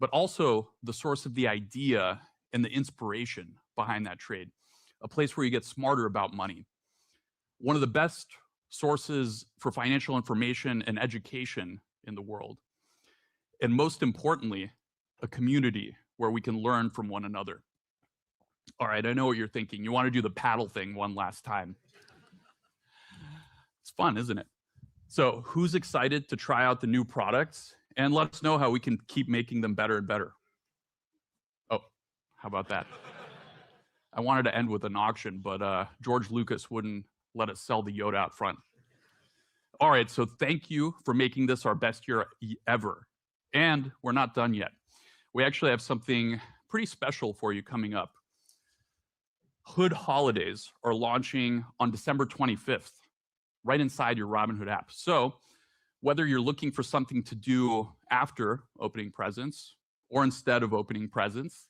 but also the source of the idea and the inspiration behind that trade, a place where you get smarter about money. One of the best sources for financial information and education in the world. And most importantly, a community where we can learn from one another. All right, I know what you're thinking. You want to do the paddle thing one last time. It's fun, isn't it? So who's excited to try out the new products? And let us know how we can keep making them better and better. Oh, how about that? I wanted to end with an auction, but George Lucas wouldn't let us sell the Yoda out front. All right, so thank you for making this our best year ever. And we're not done yet. We actually have something pretty special for you coming up. Hood Holidays are launching on December 25th, right inside your Robinhood app. So whether you're looking for something to do after opening presents or instead of opening presents,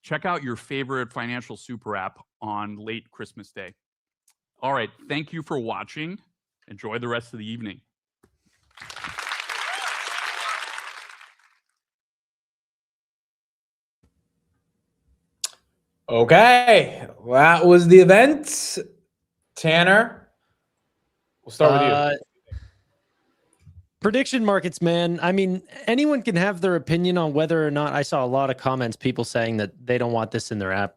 check out your favorite financial super app on late Christmas Day. All right, thank you for watching. Enjoy the rest of the evening. Okay, that was the event. Tanner, we'll start with you. Prediction markets, man. I mean, anyone can have their opinion on whether or not. I saw a lot of comments, people saying that they don't want this in their app.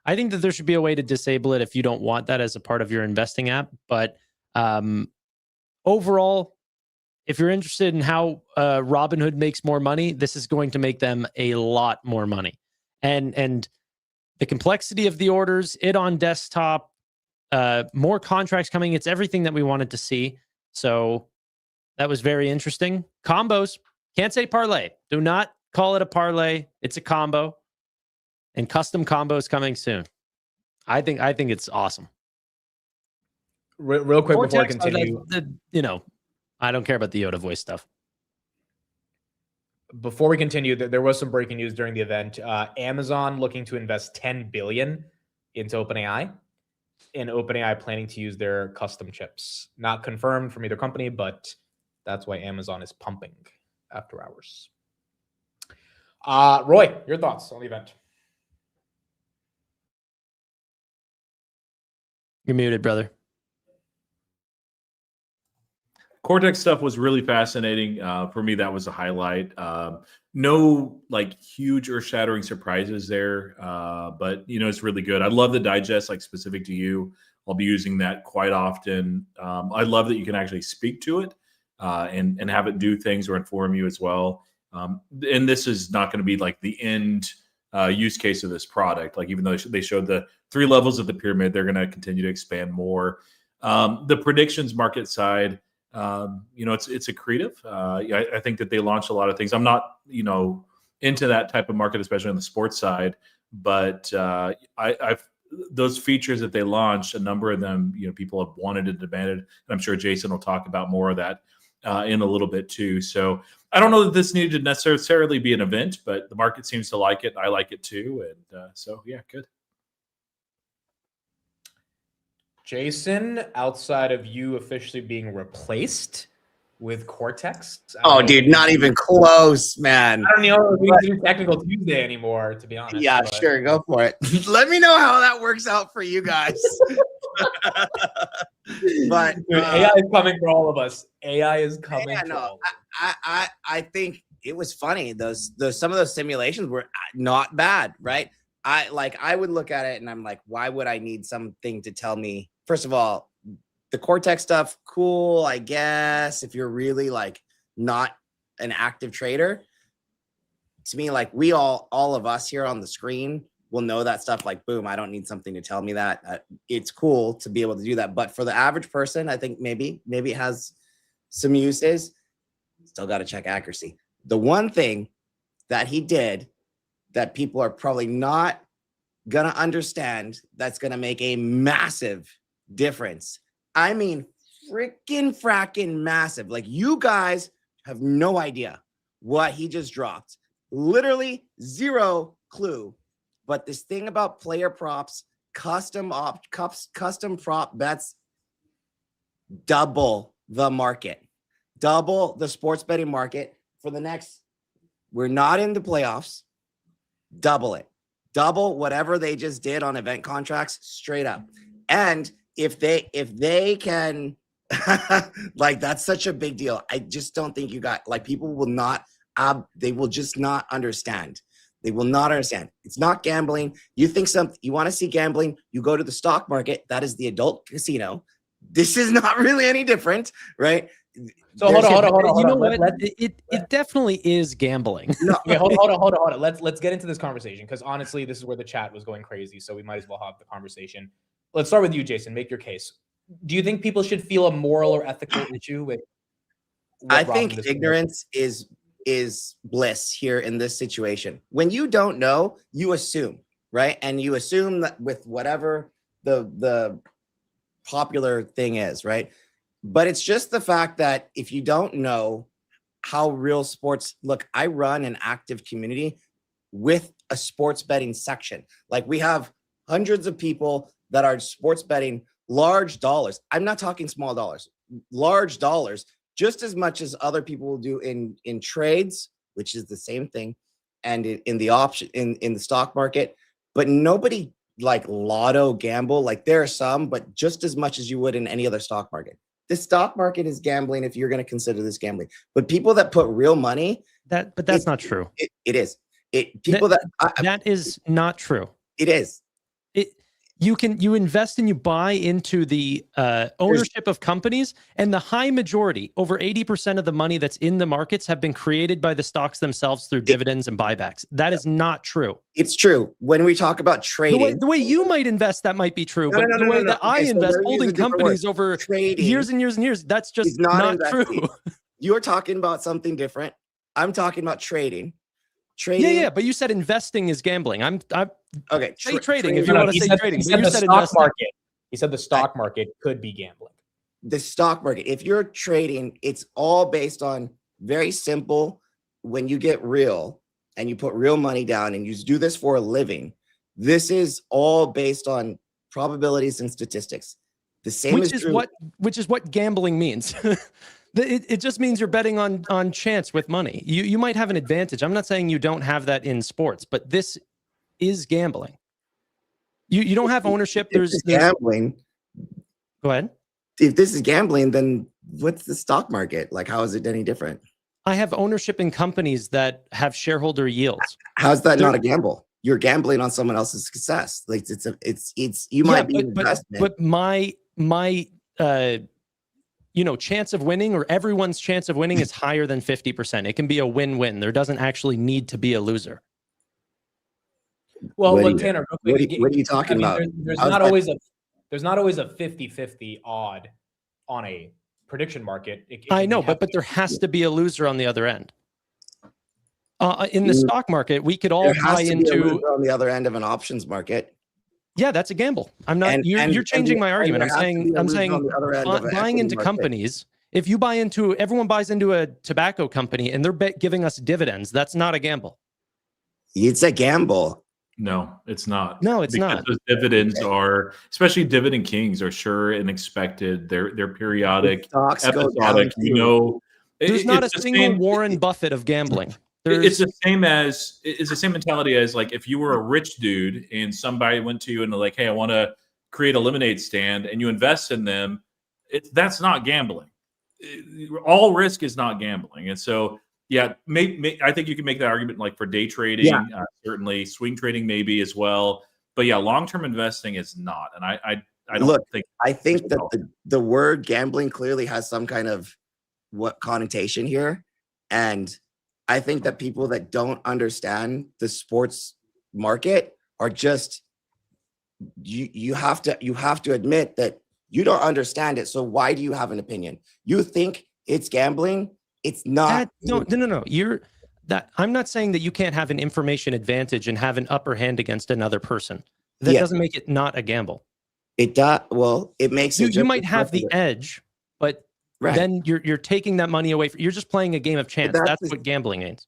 I think that there should be a way to disable it if you don't want that as a part of your investing app. But overall, if you're interested in how Robinhood makes more money, this is going to make them a lot more money. And the complexity of the orders, it on desktop, more contracts coming. It's everything that we wanted to see. So that was very interesting. Combos. Can't say parlay. Do not call it a parlay. It's a combo. And custom combos coming soon. I think it's awesome. Real quick before I Cortex, continue, I don't care about the Yoda voice stuff. Before we continue, there was some breaking news during the event. Amazon looking to invest $10 billion into OpenAI, and OpenAI planning to use their custom chips. Not confirmed from either company, but that's why Amazon is pumping after hours. Roy, your thoughts on the event? You're muted, brother. Cortex stuff was really fascinating. For me, that was a highlight. No like huge or shattering surprises there, but it's really good. I love the digest, like specific to you. I'll be using that quite often. I love that you can actually speak to it and have it do things or inform you as well. And this is not going to be like the end use case of this product. Like even though they showed the 3 levels of the pyramid, they're going to continue to expand more. The predictions market side, it's accretive. I think that they launched a lot of things. I'm not, into that type of market, especially on the sports side, but I've those features that they launched, a number of them, people have wanted and demanded, and I'm sure Jason will talk about more of that in a little bit too. So I don't know that this needed to necessarily be an event, but the market seems to like it. I like it too. And so, yeah, good. Jason, outside of you officially being replaced with Cortex. Oh, dude, not even close, man. I don't know if we can do Technical Tuesday anymore, to be honest. Yeah, but... sure. Go for it. Let me know how that works out for you guys. But dude, AI is coming for all of us. AI is coming for all of us. I think it was funny. Those some of those simulations were not bad, right? I would look at it and I'm like, why would I need something to tell me? First of all, the Cortex stuff, cool, I guess, if you're really like not an active trader. To me, like we all of us here on the screen will know that stuff. Like, boom, I don't need something to tell me that. It's cool to be able to do that. But for the average person, I think maybe it has some uses. Still got to check accuracy. The one thing that he did that people are probably not gonna understand, that's gonna make a massive difference. I mean, fracking massive. Like, you guys have no idea what he just dropped. Literally zero clue. But this thing about player props, custom prop bets, double the market, double the sports betting market for the next. We're not in the playoffs. Double it. Double whatever they just did on event contracts, straight up. And if they can, like, that's such a big deal. I just don't think people will not, they will just not understand. They will not understand. It's not gambling. You think you want to see gambling, you go to the stock market. That is the adult casino. This is not really any different, right? So hold on. You know what? It definitely is gambling. No, okay, hold on. Let's get into this conversation, because honestly, this is where the chat was going crazy. So we might as well have the conversation. Let's start with you, Jason. Make your case. Do you think people should feel a moral or ethical issue with? I think ignorance is bliss here in this situation. When you don't know, you assume, right? And you assume that with whatever the popular thing is, right? But it's just the fact that if you don't know how real sports look, I run an active community with a sports betting section. Like, we have hundreds of people that are sports betting large dollars. I'm not talking small dollars, large dollars, just as much as other people will do in trades, which is the same thing, and in the option in the stock market. But nobody like lotto gamble. Like, there are some, but just as much as you would in any other stock market. The stock market is gambling if you're going to consider this gambling. But people that put real money, that's not true. It is. That is not true. It is. You invest and you buy into the ownership of companies, and the high majority, over 80% of the money that's in the markets, have been created by the stocks themselves through dividends and buybacks. That is not true. It's true. When we talk about trading, the way you might invest, that might be true, but the way that I invest, holding companies over years and years and years, that's just not true. You're talking about something different. I'm talking about trading. Yeah, but you said investing is gambling. I'm okay. Say trading if you want to say trading. He said the stock market. He said the stock market could be gambling. The stock market, if you're trading, it's all based on very simple. When you get real and you put real money down and you do this for a living, this is all based on probabilities and statistics. The same which is what gambling means. It just means you're betting on chance with money. You might have an advantage. I'm not saying you don't have that in sports, but this is gambling. You don't have ownership. There's gambling. Go ahead. If this is gambling, then what's the stock market? Like, how is it any different? I have ownership in companies that have shareholder yields. How's that They're- not a gamble? You're gambling on someone else's success. Like it's you might be an investment. But my chance of winning, or everyone's chance of winning, is higher than 50%. It can be a win-win. There doesn't actually need to be a loser. Well, What look, are you- Tanner, real what quick, are you talking about? There's How's not that- always a 50-50 odd on a prediction market. It I can know, be but there has to be a loser on the other end. In the stock market, we could all There has buy to be a into. loser on the other end of an options market. Yeah, that's a gamble. I'm not. And- You're and changing there- my and argument. there has to be a I'm loser saying on the other end of an buying equity into market. companies. If you buy into, everyone buys into a tobacco company and they're giving us dividends. That's not a gamble. It's a gamble. No, it's not. No, it's because not. those dividends are, especially dividend kings, are sure and expected. They're periodic, Stocks go down episodic. You too. know, There's not a it's the single same- Warren Buffett of gambling. It's the same as it's the same mentality as, like, if you were a rich dude and somebody went to you and they're like, "Hey, I want to create a lemonade stand," and you invest in them. That's not gambling. All risk is not gambling, and so yeah, I think you can make that argument, like, for day trading, certainly swing trading maybe as well. But yeah, long term investing is not, and I don't think. I think that the word gambling clearly has some kind of connotation here, and I think that people that don't understand the sports market are just you have to admit that you don't understand it. So why do you have an opinion? You think it's gambling? It's not. No. I'm not saying that you can't have an information advantage and have an upper hand against another person. That doesn't make it not a gamble. It does. Well, it makes it. You might have the edge, but then you're taking that money away. You're just playing a game of chance. That's what gambling means.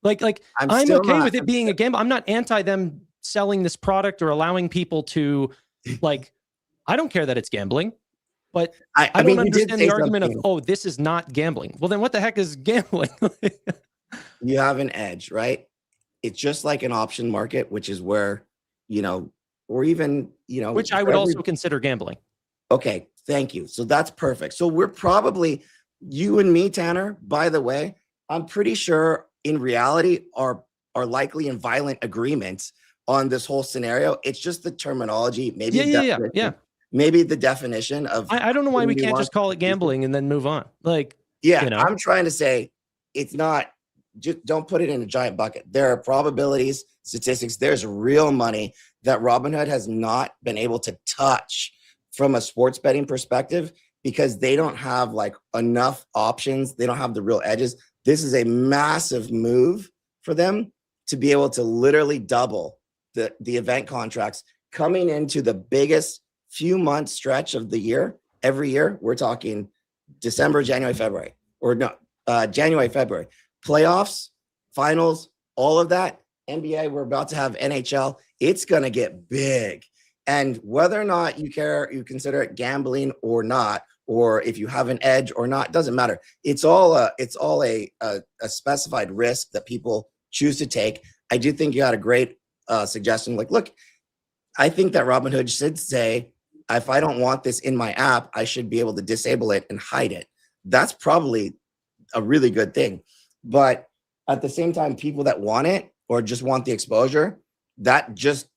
Like I'm okay with it being a gamble. I'm not anti them selling this product or allowing people to, like, I don't care that it's gambling, but I don't understand the argument of, oh, this is not gambling. Well, then what the heck is gambling? You have an edge, right? It's just like an option market, which is where, or even, which I would also consider gambling. Okay. Thank you. So that's perfect. So we're probably, you and me, Tanner, by the way, I'm pretty sure in reality are likely in violent agreement on this whole scenario. It's just the terminology, maybe maybe the definition of. I don't know why we can't just call it gambling and then move on. Like, I'm trying to say it's not. Just don't put it in a giant bucket. There are probabilities, statistics. There's real money that Robinhood has not been able to touch from a sports betting perspective because they don't have like enough options. They don't have the real edges. This is a massive move for them to be able to literally double the event contracts coming into the biggest few months stretch of the year. Every year, we're talking December, January, February, January, February. Playoffs, finals, all of that. NBA, we're about to have NHL. It's going to get big. And whether or not you consider it gambling or not, or if you have an edge or not, doesn't matter. It's all a specified risk that people choose to take. I do think you got a great suggestion. Like, look, I think that Robinhood should say, if I don't want this in my app, I should be able to disable it and hide it. That's probably a really good thing. But at the same time, people that want it or just want the exposure, that just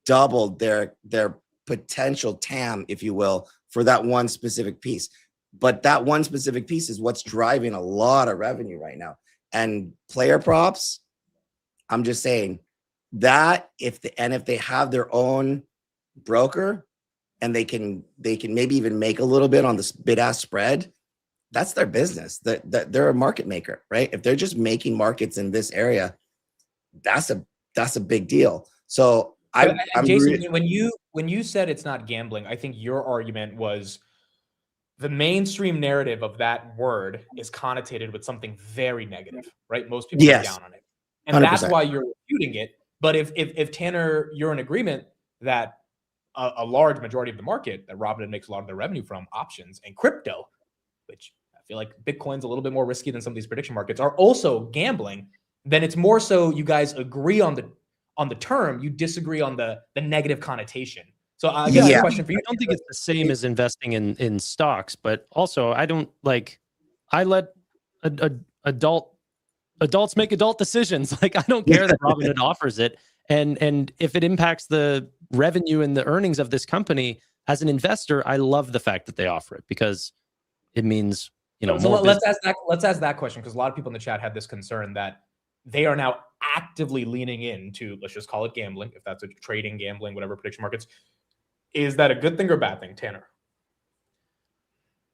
doubled their potential TAM, if you will, for that one specific piece. But that one specific piece is what's driving a lot of revenue right now. And player props, I'm just saying that if they have their own broker and they can maybe even make a little bit on this bid-ask spread, that's their business. They're a market maker, right? If they're just making markets in this area, that's a big deal. So I'm Jason, when you said it's not gambling, I think your argument was the mainstream narrative of that word is connotated with something very negative, right? Most people are down on it, and 100%. That's why you're refuting it. But if Tanner, you're in agreement that a large majority of the market that Robinhood makes a lot of their revenue from, options and crypto, which I feel like Bitcoin's a little bit more risky than some of these prediction markets, are also gambling, then it's more so you guys agree on the term, you disagree on the negative connotation. So I guess Yeah. a question for you. I don't think it's the same as investing in stocks, but also I don't like. I let adults make adult decisions. Like I don't care that Robinhood offers it, and if it impacts the revenue and the earnings of this company as an investor, I love the fact that they offer it because it means So more let's ask that question, because a lot of people in the chat had this concern that they are now actively leaning into, let's just call it gambling, if that's a trading, gambling, whatever, prediction markets. Is that a good thing or bad thing, Tanner?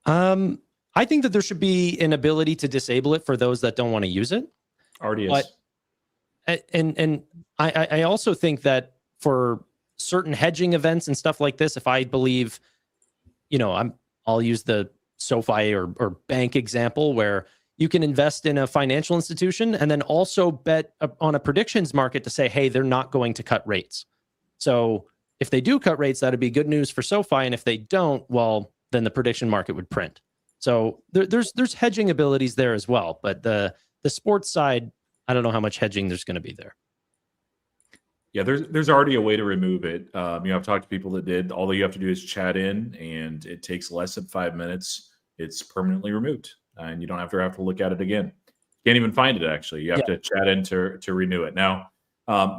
I think that there should be an ability to disable it for those that don't want to use it. Already is. But and I also think that for certain hedging events and stuff like this, if I believe, I'll use the SoFi or bank example where you can invest in a financial institution and then also bet on a predictions market to say, hey, they're not going to cut rates. So if they do cut rates, that'd be good news for SoFi. And if they don't, well, then the prediction market would print. So there's hedging abilities there as well. But the sports side, I don't know how much hedging there's going to be there. Yeah, there's already a way to remove it. I've talked to people that did. All you have to do is chat in, and it takes less than 5 minutes. It's permanently removed, and you don't have to look at it again. Can't even find it, actually. You have to chat in to renew it. Now,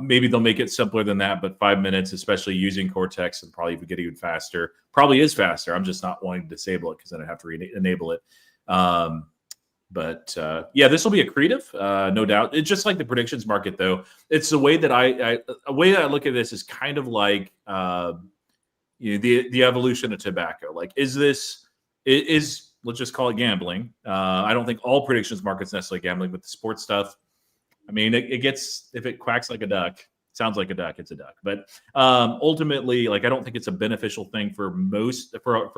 maybe they'll make it simpler than that, but 5 minutes, especially using Cortex, and probably get even faster. Probably is faster. I'm just not wanting to disable it because then I have to enable it. But this will be accretive, no doubt. It's just like the predictions market, though. It's the way that I look at this is kind of like the evolution of tobacco. Like, let's just call it gambling. I don't think all predictions markets necessarily gambling, but the sports stuff. I mean, it gets, if it quacks like a duck, sounds like a duck, it's a duck. But ultimately, like, I don't think it's a beneficial thing for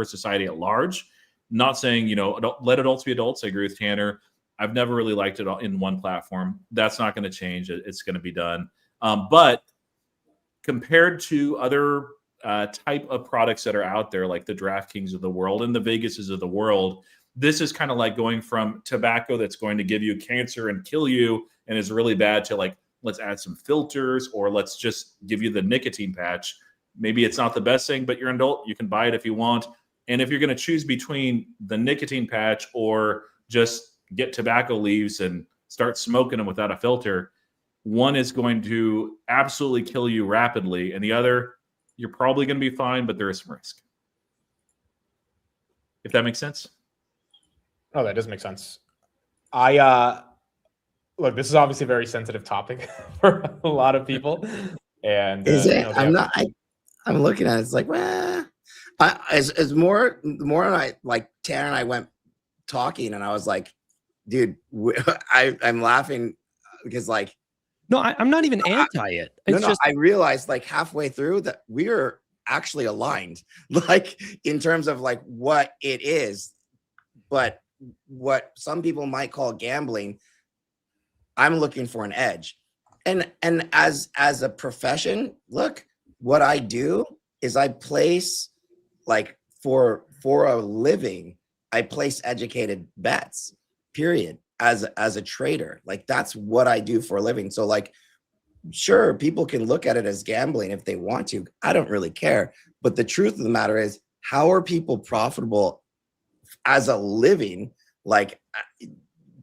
society at large. Not saying, let adults be adults. I agree with Tanner. I've never really liked it in one platform. That's not going to change. It's going to be done. But compared to other type of products that are out there, like the DraftKings of the world and the Vegases of the world, this is kind of like going from tobacco that's going to give you cancer and kill you and is really bad to, like, let's add some filters, or let's just give you the nicotine patch. Maybe it's not the best thing, but you're an adult. You can buy it if you want. And if you're going to choose between the nicotine patch or just get tobacco leaves and start smoking them without a filter, one is going to absolutely kill you rapidly, and the other, you're probably going to be fine, but there is some risk. If that makes sense. Oh, that does make sense. Look, this is obviously a very sensitive topic for a lot of people. And is it? I'm looking at it. It's like, well, as more I, like, Tanner and I went talking, and I was like, dude, I'm laughing because, like, no, I'm not even anti it. It's just I realized, like, halfway through that we're actually aligned, like, in terms of, like, what it is, but what some people might call gambling, I'm looking for an edge. And as a profession, look, what I do is I place, like, for a living, I place educated bets, period, as a trader. Like, that's what I do for a living. So, like, sure, people can look at it as gambling if they want to. I don't really care. But the truth of the matter is, how are people profitable as a living? Like,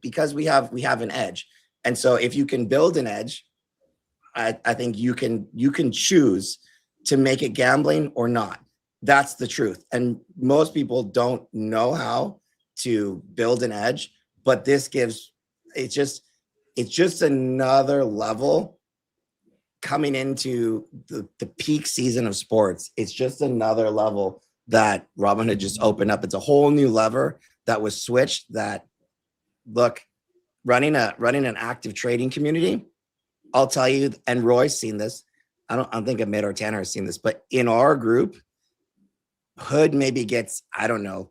because we have an edge. And so if you can build an edge, I think you can choose to make it gambling or not. That's the truth. And most people don't know how to build an edge, but this gives, it's just another level coming into the peak season of sports. It's just another level that Robinhood just opened up. It's a whole new lever that was switched. That, look, running an active trading community, I'll tell you, and Roy's seen this. I don't think Amit or Tanner has seen this, but in our group, Hood maybe gets, I don't know,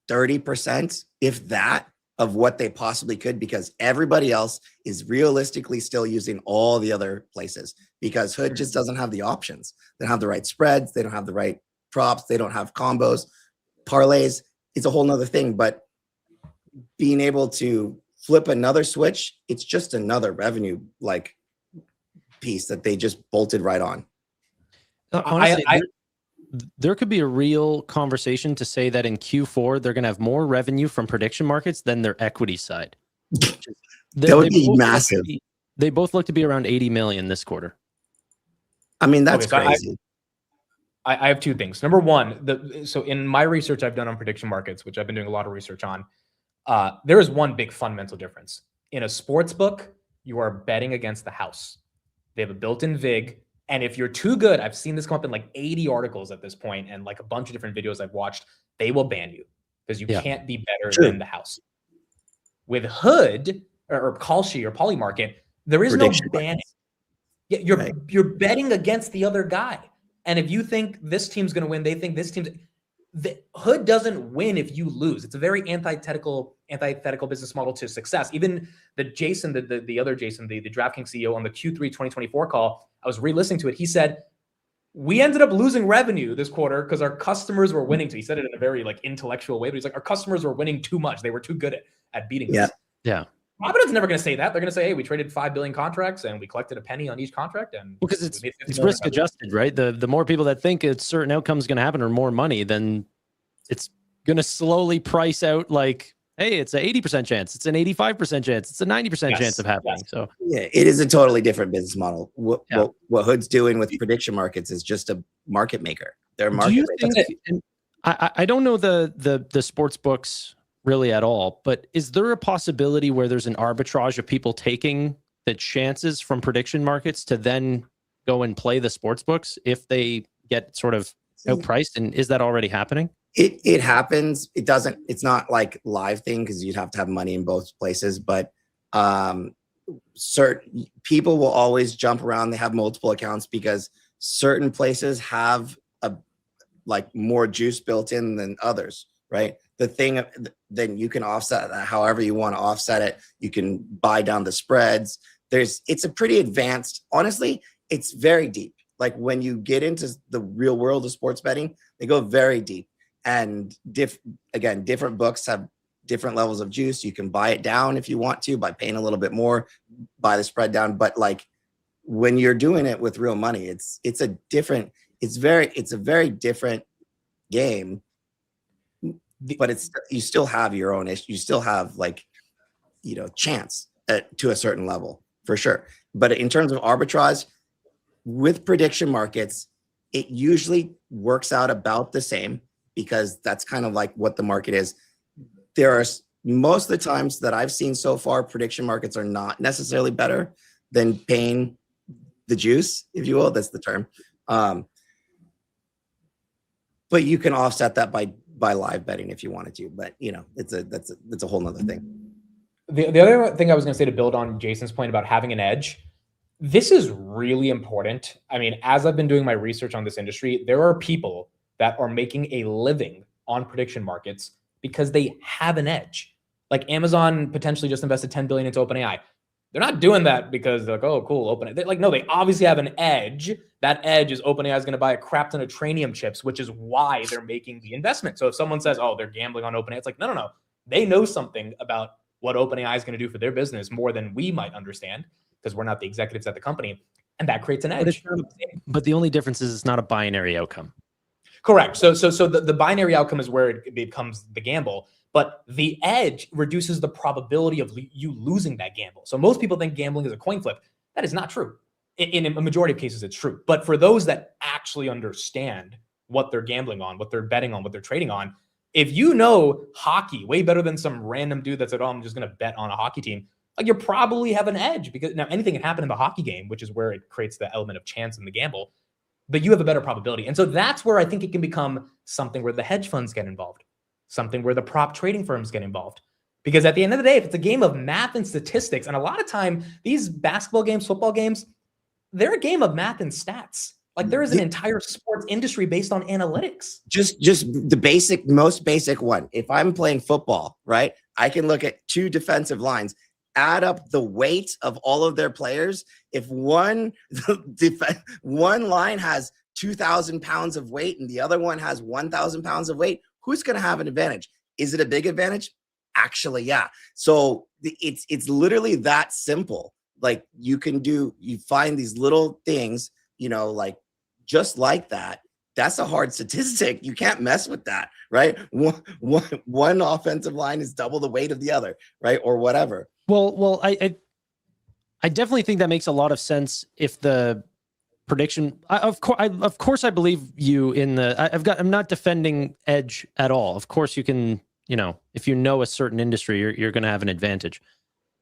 30%, if that, of what they possibly could, because everybody else is realistically still using all the other places, because Hood just doesn't have the options. They don't have the right spreads. They don't have the right props. They don't have combos, parlays. It's a whole nother thing. But being able to flip another switch, it's just another revenue, like, piece that they just bolted right on. Honestly, there could be a real conversation to say that in Q4 they're going to have more revenue from prediction markets than their equity side. That would be both look to massive. they both look to be around 80 million this quarter. I mean, that's Okay, so crazy. I have two things. Number one, so in my research I've done on prediction markets, which I've been doing a lot of research on, there is one big fundamental difference. In a sports book, you are betting against the house. They have a built-in VIG. And if you're too good, I've seen this come up in like 80 articles at this point and like a bunch of different videos I've watched, they will ban you because you can't be better than the house. With Hood or Kalshi or Polymarket, there is no banning. Yeah, you're betting against the other guy. And if you think this team's going to win, they think this team's. The Hood doesn't win if you lose. It's a very antithetical business model to success. Even the Jason, the other Jason, the DraftKings CEO on the Q3 2024 call, I was re-listening to it. He said, we ended up losing revenue this quarter because our customers were winning. So he said it in a very like intellectual way, but he's like, our customers were winning too much. They were too good at beating us. Yeah. Robinhood's never going to say that. They're going to say, hey, we traded 5 billion contracts and we collected a penny on each contract. And because it's risk adjusted, right? The more people that think a certain outcome is going to happen or more money, then it's going to slowly price out like, hey, it's an 80% chance. It's an 85% chance. It's a 90% chance of happening. So yeah, it is a totally different business model. What Hood's doing with prediction markets is just a market maker. They're a market maker. I don't know the sports books really at all, but is there a possibility where there's an arbitrage of people taking the chances from prediction markets to then go and play the sports books if they get sort of outpriced? And is that already happening? It happens. It's not like live thing because you'd have to have money in both places, but certain people will always jump around. They have multiple accounts because certain places have like more juice built in than others, right? The thing, then you can offset that however you want to offset it. You can buy down the spreads. It's a pretty advanced, honestly, it's very deep. Like when you get into the real world of sports betting, they go very deep. And different books have different levels of juice. You can buy it down if you want to by paying a little bit more, buy the spread down. But like when you're doing it with real money, it's a very different game. But you still have your own issue. You still have like, chance to a certain level for sure. But in terms of arbitrage with prediction markets, it usually works out about the same because that's kind of like what the market is. There are most of the times that I've seen so far, prediction markets are not necessarily better than paying the juice, if you will. That's the term. But you can offset that by live betting if you wanted to, but that's a whole nother thing. The other thing I was going to say to build on Jason's point about having an edge, this is really important. I mean, as I've been doing my research on this industry, there are people that are making a living on prediction markets because they have an edge. Like Amazon potentially just invested 10 billion into OpenAI. They're not doing that because they're like, oh, cool, OpenAI. No, they obviously have an edge. That edge is OpenAI is going to buy a crap ton of Trainium chips, which is why they're making the investment. So if someone says, oh, they're gambling on OpenAI, it's like, no. They know something about what OpenAI is going to do for their business more than we might understand because we're not the executives at the company. And that creates an edge. But the only difference is it's not a binary outcome. Correct. So the binary outcome is where it becomes the gamble. But the edge reduces the probability of you losing that gamble. So most people think gambling is a coin flip. That is not true. In a majority of cases, it's true. But for those that actually understand what they're gambling on, what they're betting on, what they're trading on, if you know hockey way better than some random dude that said, oh, I'm just going to bet on a hockey team, like you probably have an edge because now anything can happen in the hockey game, which is where it creates the element of chance in the gamble, but you have a better probability. And so that's where I think it can become something where the hedge funds get involved, something where the prop trading firms get involved. Because at the end of the day, if it's a game of math and statistics, and a lot of time, these basketball games, football games, they're a game of math and stats. Like there is an entire sports industry based on analytics. Just the most basic one. If I'm playing football, right, I can look at two defensive lines, add up the weight of all of their players. If one line has 2,000 pounds of weight and the other one has 1,000 pounds of weight, who's going to have an advantage? Is it a big advantage? Actually, yeah. So it's literally that simple. Like you find these little things, like just like that that's a hard statistic. You can't mess with that, right? One offensive line is double the weight of the other, right? Or whatever. Well, I definitely think that makes a lot of sense if the prediction. Of course, I believe you in the. I'm not defending edge at all. Of course, you can. If you know a certain industry, you're going to have an advantage.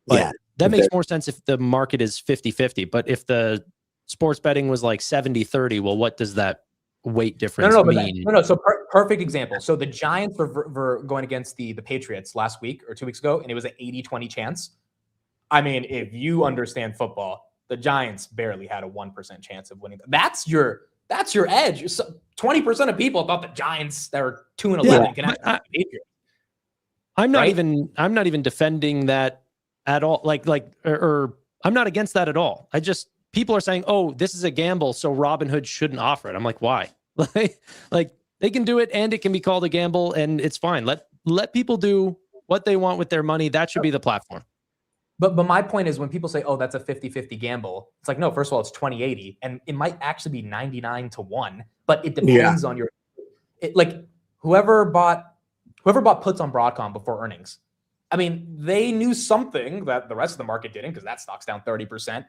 But that makes more sense if the market is 50-50. But if the sports betting was like 70-30, well, what does that weight difference mean? So perfect example. So the Giants were going against the Patriots last week or 2 weeks ago, and it was an 80-20 chance. I mean, if you understand football, the Giants barely had a 1% chance of winning. That's your edge. 20% of people thought the Giants that are 2-11 can actually beat the Patriots. I'm not even defending that at all. Or I'm not against that at all. People are saying, oh, this is a gamble, so Robinhood shouldn't offer it. I'm like, why? Like they can do it and it can be called a gamble and it's fine. Let people do what they want with their money. That should be the platform. But my point is when people say, oh, that's a 50-50 gamble, it's like, no, first of all, it's 20-80 and it might actually be 99-1, but it depends on whoever bought puts on Broadcom before earnings. I mean, they knew something that the rest of the market didn't because that stock's down 30%.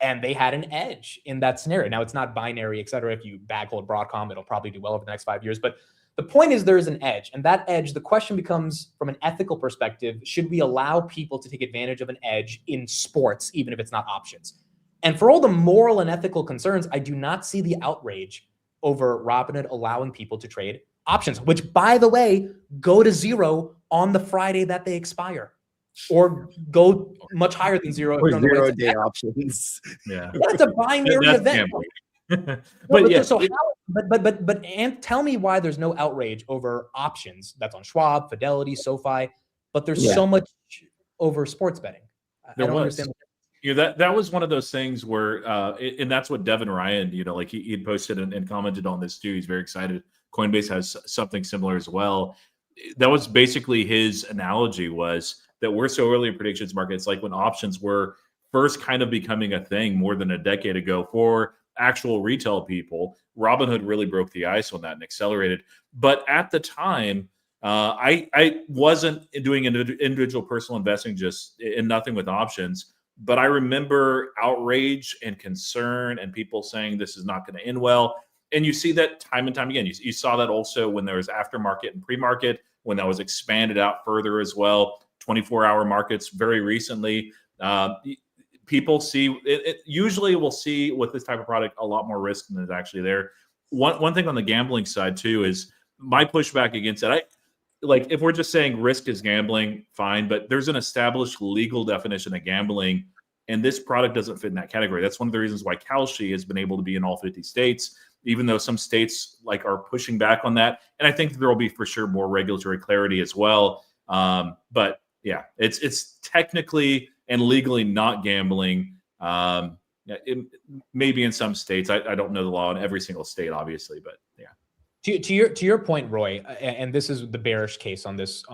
And they had an edge in that scenario. Now, it's not binary, et cetera. If you bag hold Broadcom, it'll probably do well over the next 5 years. But the point is there is an edge. And that edge, the question becomes, from an ethical perspective, should we allow people to take advantage of an edge in sports, even if it's not options? And for all the moral and ethical concerns, I do not see the outrage over Robinhood allowing people to trade options, which, by the way, go to zero on the Friday that they expire. Or go much higher than zero. Or 0-day options. Yeah, that's a binary event. And tell me why there's no outrage over options. That's on Schwab, Fidelity, SoFi, but there's so much over sports betting. I don't understand. That was one of those things where, and that's what Devin Ryan, he posted and commented on this too. He's very excited. Coinbase has something similar as well. That was basically his analogy was that we're so early in predictions markets, like when options were first kind of becoming a thing more than a decade ago for actual retail people. Robinhood really broke the ice on that and accelerated. But at the time, I wasn't doing individual personal investing just in nothing with options. But I remember outrage and concern and people saying this is not going to end well. And you see that time and time again. You saw that also when there was aftermarket and pre-market, when that was expanded out further as well. 24-hour markets very recently. People see it. Usually we'll see with this type of product a lot more risk than is actually there. One thing on the gambling side too is my pushback against it. If we're just saying risk is gambling, fine, but there's an established legal definition of gambling, and this product doesn't fit in that category. That's one of the reasons why Kalshi has been able to be in all 50 states, even though some states are pushing back on that. And I think there will be for sure more regulatory clarity as well. But yeah, it's technically and legally not gambling. Maybe in some states, I don't know the law in every single state, obviously, but yeah. To your point, Roy, and this is the bearish case on this.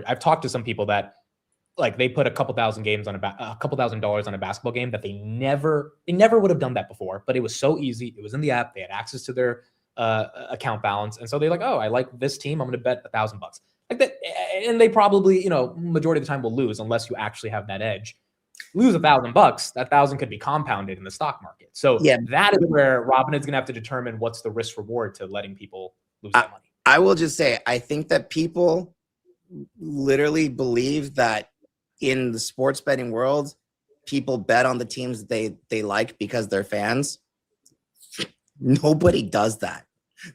I've talked to some people that they put a couple thousand games on a couple $1,000s on a basketball game that they never would have done that before, but it was so easy. It was in the app. They had access to their account balance, and so they're like, oh, I like this team. I'm going to bet $1,000 like that, and they probably majority of the time will lose unless you actually have that edge. Lose $1,000, that 1,000 could be compounded in the stock market. So that is where Robinhood's going to have to determine what's the risk reward to letting people lose that money. I will just say, I think that people literally believe that in the sports betting world, people bet on the teams that they like because they're fans. Nobody does that.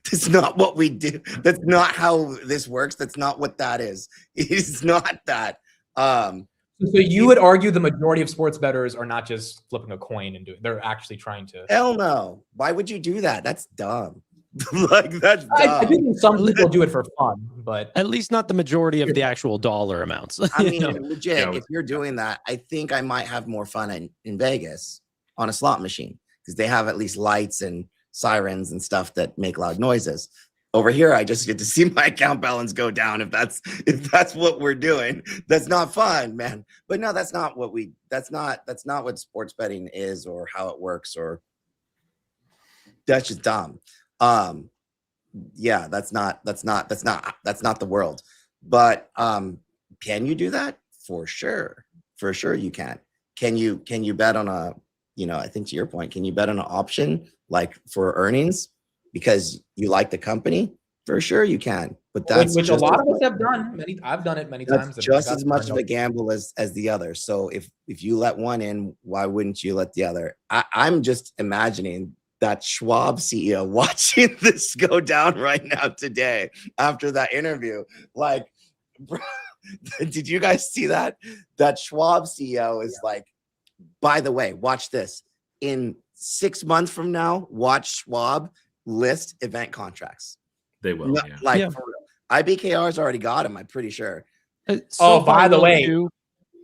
That's not what we do. That's not how this works. That's not what that is. It's not that. So you would argue the majority of sports bettors are not just flipping a coin and they're actually trying to. Hell no. Why would you do that? That's dumb. That's dumb. I think some people do it for fun, but at least not the majority of the actual dollar amounts. I mean, legit, if you're doing that, I think I might have more fun in Vegas on a slot machine because they have at least lights and sirens and stuff that make loud noises. Over here, I just get to see my account balance go down. If that's what we're doing, that's not fun, man. But no, that's not what that's not what sports betting is or how it works, or that's just dumb. yeah, that's not the world. But can you do that? For sure you can. Can you bet on a, I think to your point, can you bet on an option like for earnings because you like the company? For sure you can. But that's which a lot of us have done. I've done it many times. That's just as much of a gamble as the other. So if you let one in, why wouldn't you let the other? I'm just imagining that Schwab CEO watching this go down right now today after that interview. Like, bro, did you guys see that? That Schwab CEO is like, by the way, watch this. In 6 months from now, watch Schwab list event contracts. They will. No, Yeah. like for real. IBKR's already got him, I'm pretty sure. So by the way,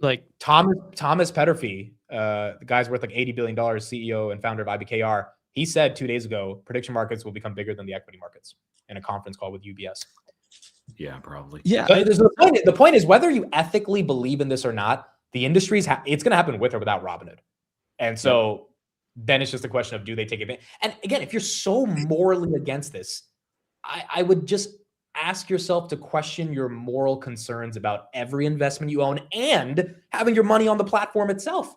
like Thomas Petterfee, the guy's worth like $80 billion, CEO and founder of IBKR. He said 2 days ago, prediction markets will become bigger than the equity markets in a conference call with UBS. Yeah, probably. Yeah. But the point is, whether you ethically believe in this or not, the industry's it's going to happen with or without Robinhood. And so then it's just a question of, do they take advantage? And again, if you're so morally against this, I would just ask yourself to question your moral concerns about every investment you own and having your money on the platform itself.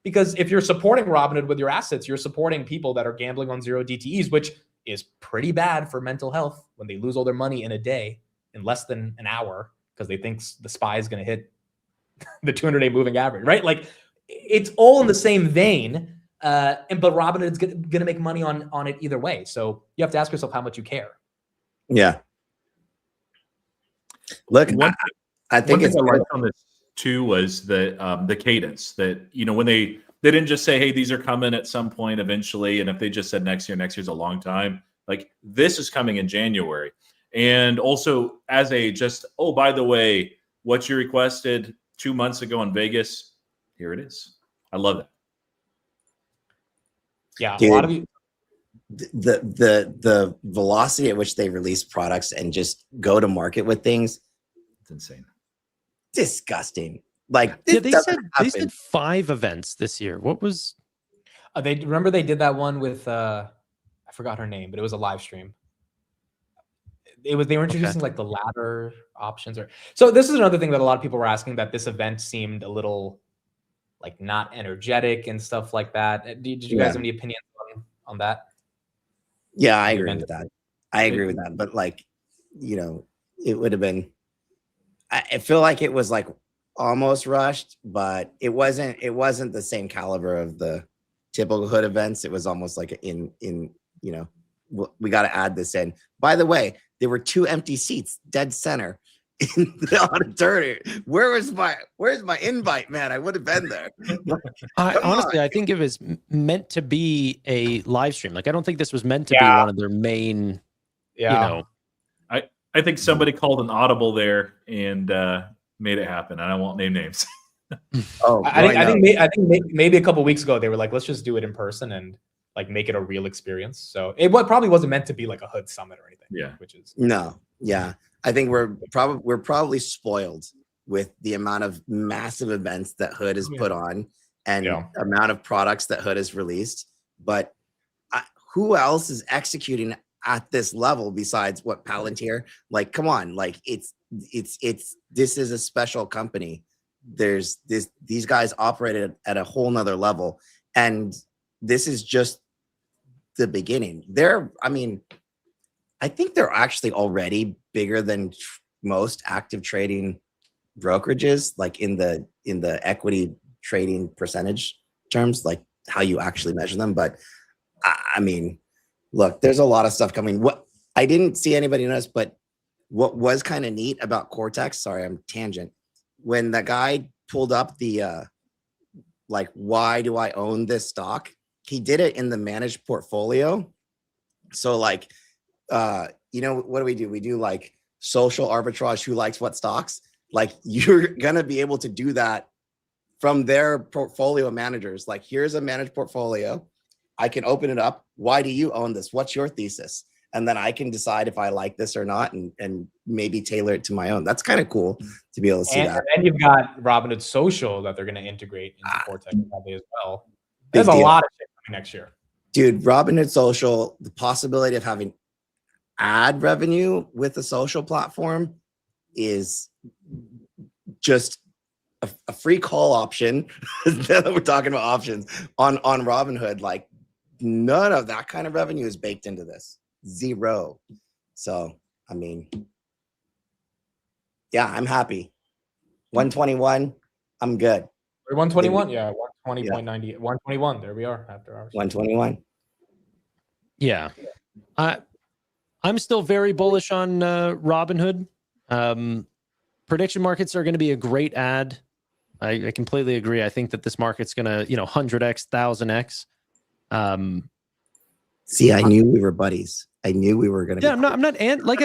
Because if you're supporting Robinhood with your assets, you're supporting people that are gambling on zero DTEs, which is pretty bad for mental health when they lose all their money in a day in less than an hour because they think the SPY is going to hit the 200-day moving average, right? Like, it's all in the same vein. But Robinhood's going to make money on it either way. So you have to ask yourself how much you care. Yeah. Look, I think it's I liked on this too was the cadence that, when they didn't just say, hey, these are coming at some point eventually. And if they just said next year's a long time, like this is coming in January. And also as oh, by the way, what you requested 2 months ago in Vegas, here it is. I love it. Yeah. Dude, a lot of you. The velocity at which they release products and just go to market with things, it's insane. Disgusting. Like, they said 5 events this year. What was they did that one with I forgot her name, but it was a live stream. They were introducing like the ladder options, so this is another thing that a lot of people were asking, that this event seemed a little like not energetic and stuff like that. Did you guys have any opinions on that? Yeah, I agree with that. But like, it would have been, I feel like it was like almost rushed, but it wasn't the same caliber of the typical hood events. It was almost like we got to add this in. By the way, there were 2 empty seats dead center in the auditorium. Where's my invite, man? I would have been there. Honestly, I think it was meant to be a live stream. Like, I don't think this was meant to be one of their main, I think somebody called an audible there and made it happen. And I won't name names. I think maybe a couple of weeks ago they were like, let's just do it in person and like make it a real experience. So it probably wasn't meant to be like a hood summit or anything. Yeah, I think we're probably spoiled with the amount of massive events that Hood has put on and amount of products that Hood has released. But who else is executing at this level besides what Palantir? Like, come on, like this is a special company. These guys operated at a whole nother level, and this is just the beginning. I think they're actually already bigger than most active trading brokerages, like in the equity trading percentage terms, like how you actually measure them. But I mean, look, there's a lot of stuff coming. What I didn't see anybody notice, but what was kind of neat about Cortex, sorry, I'm tangent. When that guy pulled up the like, why do I own this stock? He did it in the managed portfolio. So like, what do? We do like social arbitrage, who likes what stocks. Like, you're gonna be able to do that from their portfolio managers. Like, here's a managed portfolio. I can open it up. Why do you own this? What's your thesis? And then I can decide if I like this or not, and maybe tailor it to my own. That's kind of cool to be able to see that. And then you've got Robinhood Social that they're going to integrate into Cortex probably as well. There's a lot of shit coming next year. Dude, Robinhood Social, the possibility of having ad revenue with a social platform is just a free call option. Now that we're talking about options on Robinhood, like none of that kind of revenue is baked into this. Zero. So, I mean, yeah, I'm happy. 121, I'm good. 121, yeah, 120.90, 121. There we are after hours. 121. Yeah. I'm still very bullish on Robinhood. Prediction markets are going to be a great ad. I completely agree. I think that this market's going to, 100x, 1000x. See, I knew we were buddies. I knew we were going to. Yeah, I'm not. And like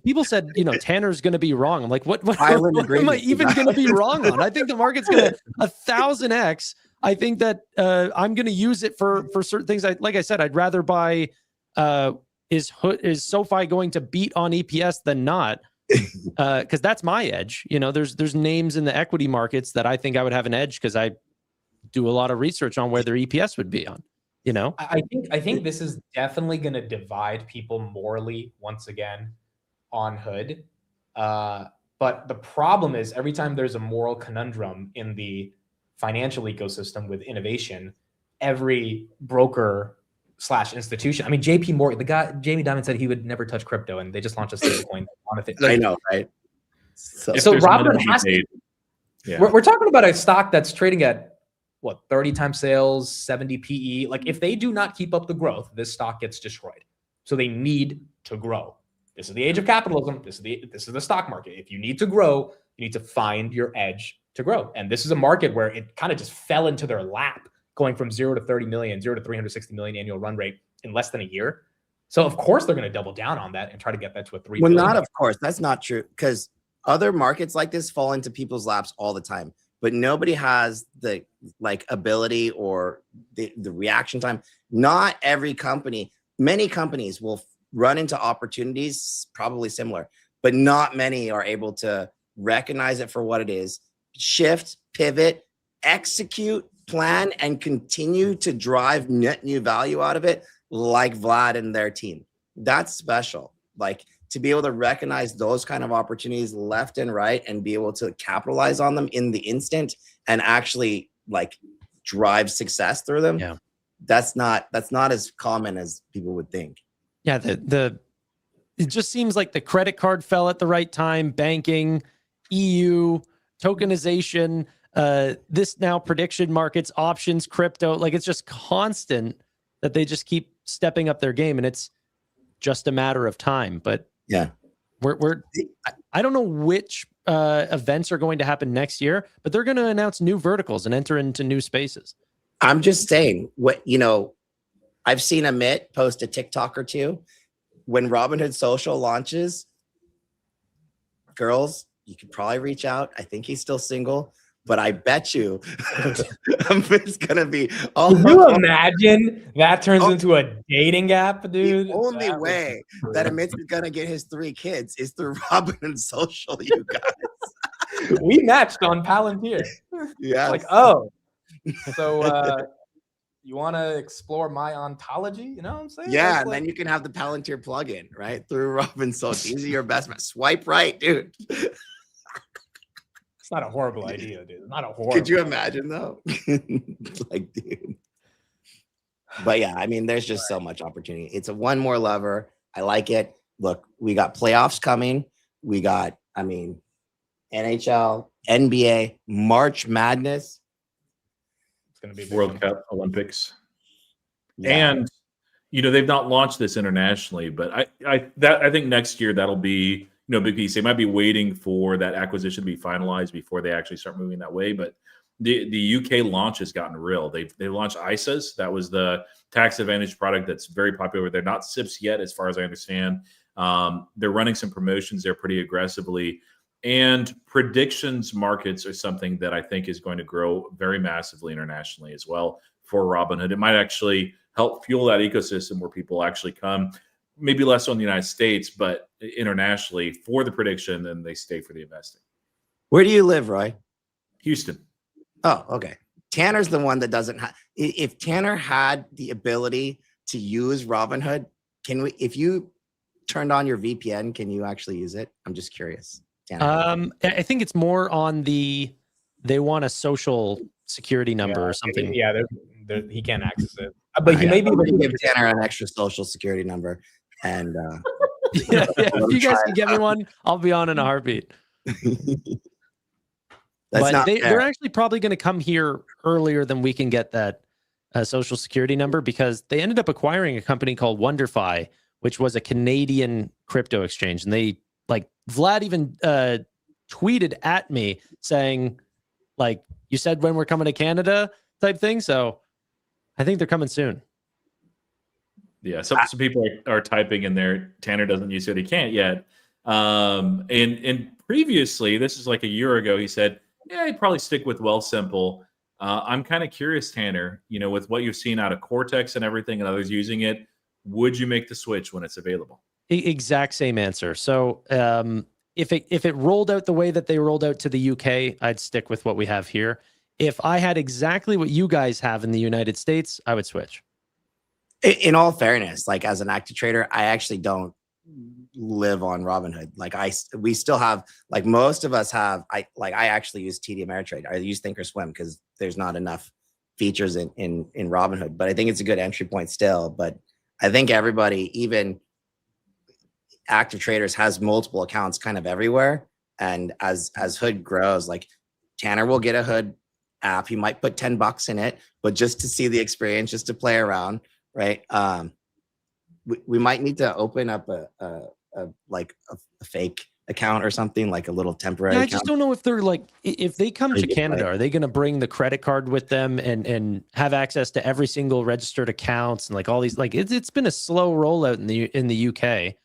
people said, Tanner's going to be wrong. I'm like, what am I even going to be wrong on? I think the market's going to 1000x. I think that I'm going to use it for certain things. Like I said, I'd rather buy. Is SoFi going to beat on EPS than not? Because that's my edge. There's names in the equity markets that I think I would have an edge because I do a lot of research on where their EPS would be on. I think this is definitely going to divide people morally once again on Hood. But the problem is every time there's a moral conundrum in the financial ecosystem with innovation, every broker / institution. I mean, JP Morgan, the guy, Jamie Dimon said he would never touch crypto, and they just launched a stablecoin on it. I know, right? So Robinhood has to. Yeah. We're talking about a stock that's trading at 30 times sales, 70 PE. Like if they do not keep up the growth, this stock gets destroyed. So they need to grow. This is the age of capitalism. This is the stock market. If you need to grow, you need to find your edge to grow. And this is a market where it kind of just fell into their lap, going from 0 to 30 million, 0 to 360 million annual run rate in less than a year. So of course they're going to double down on that and try to get that to a 3 Well, billion. not of course. That's not true, because other markets like this fall into people's laps all the time. But nobody has the ability or the reaction time. Not every company, many companies will run into opportunities probably similar, but not many are able to recognize it for what it is, shift, pivot, execute, plan, and continue to drive net new value out of it, like Vlad and their team. That's special. To be able to recognize those kind of opportunities left and right and be able to capitalize on them in the instant and actually drive success through them. Yeah. That's not as common as people would think. Yeah. It just seems like the credit card fell at the right time. Banking, EU, tokenization, this now prediction markets, options, crypto, it's just constant that they just keep stepping up their game, and it's just a matter of time. But yeah, I don't know which events are going to happen next year, but they're going to announce new verticals and enter into new spaces. I'm just saying, I've seen Amit post a TikTok or two. When Robinhood Social launches, girls, you could probably reach out. I think he's still single, but I bet you it's gonna be. Can you imagine that turns into a dating app, dude? The only way that Amit's gonna get his 3 kids is through Robinhood Social. You guys, we matched on Palantir. Yeah. So you want to explore my ontology? You know what I'm saying? Yeah, and then you can have the Palantir plugin right through Robinhood Social. These are your best bet. Swipe right, dude. It's not a horrible idea, dude. Not a horrible. Could you imagine though? Dude. But yeah, I mean, there's just so much opportunity. It's a one more lever. I like it. Look, we got playoffs coming. We got, NHL, NBA, March Madness. It's going to be World Cup, Olympics. Yeah. And, they've not launched this internationally, but I think next year that'll be, big piece. They might be waiting for that acquisition to be finalized before they actually start moving that way. But the UK launch has gotten real. They launched ISAs. That was the tax advantage product that's very popular. They're not SIPs yet, as far as I understand. They're running some promotions there pretty aggressively. And predictions markets are something that I think is going to grow very massively internationally as well for Robinhood. It might actually help fuel that ecosystem where people actually come, maybe less so in the United States, but internationally for the prediction, and they stay for the investing. Where do you live, Roy? Houston. Oh, okay. Tanner's the one that doesn't have. If Tanner had the ability to use Robinhood, turned on your VPN, can you actually use it? I'm just curious. Tanner. I think it's more on they want a social security number or something. Yeah, he can't access it. But he may be able to give Tanner an extra social security number. And yeah, if you guys can get me one, I'll be on in a heartbeat. But they're actually probably going to come here earlier than we can get that social security number, because they ended up acquiring a company called WonderFi, which was a Canadian crypto exchange. And they, like, Vlad even tweeted at me saying, like, you said when we're coming to Canada type thing. So I think they're coming soon. Yeah, some people are typing in there. Tanner doesn't use it. He can't yet. And previously, this is like a year ago, he said, yeah, he'd probably stick with Wealthsimple. I'm kind of curious, Tanner, with what you've seen out of Cortex and everything and others using it, would you make the switch when it's available? Exact same answer. So if it rolled out the way that they rolled out to the UK, I'd stick with what we have here. If I had exactly what you guys have in the United States, I would switch. In all fairness, like, as an active trader, I actually don't live on Robinhood. Like, we still have, like, most of us have, I actually use TD Ameritrade. I use Thinkorswim because there's not enough features in Robinhood, but I think it's a good entry point still. But I think everybody, even active traders, has multiple accounts kind of everywhere. And as Hood grows, like, Tanner will get a Hood app. He might put $10 in it, but just to see the experience, just to play around. Right. We might need to open up a fake account or something, like a little temporary I account. just don't know if they're like, if they come to Canada, are they going to bring the credit card with them and have access to every single registered accounts and like all these, like, it's been a slow rollout in the UK.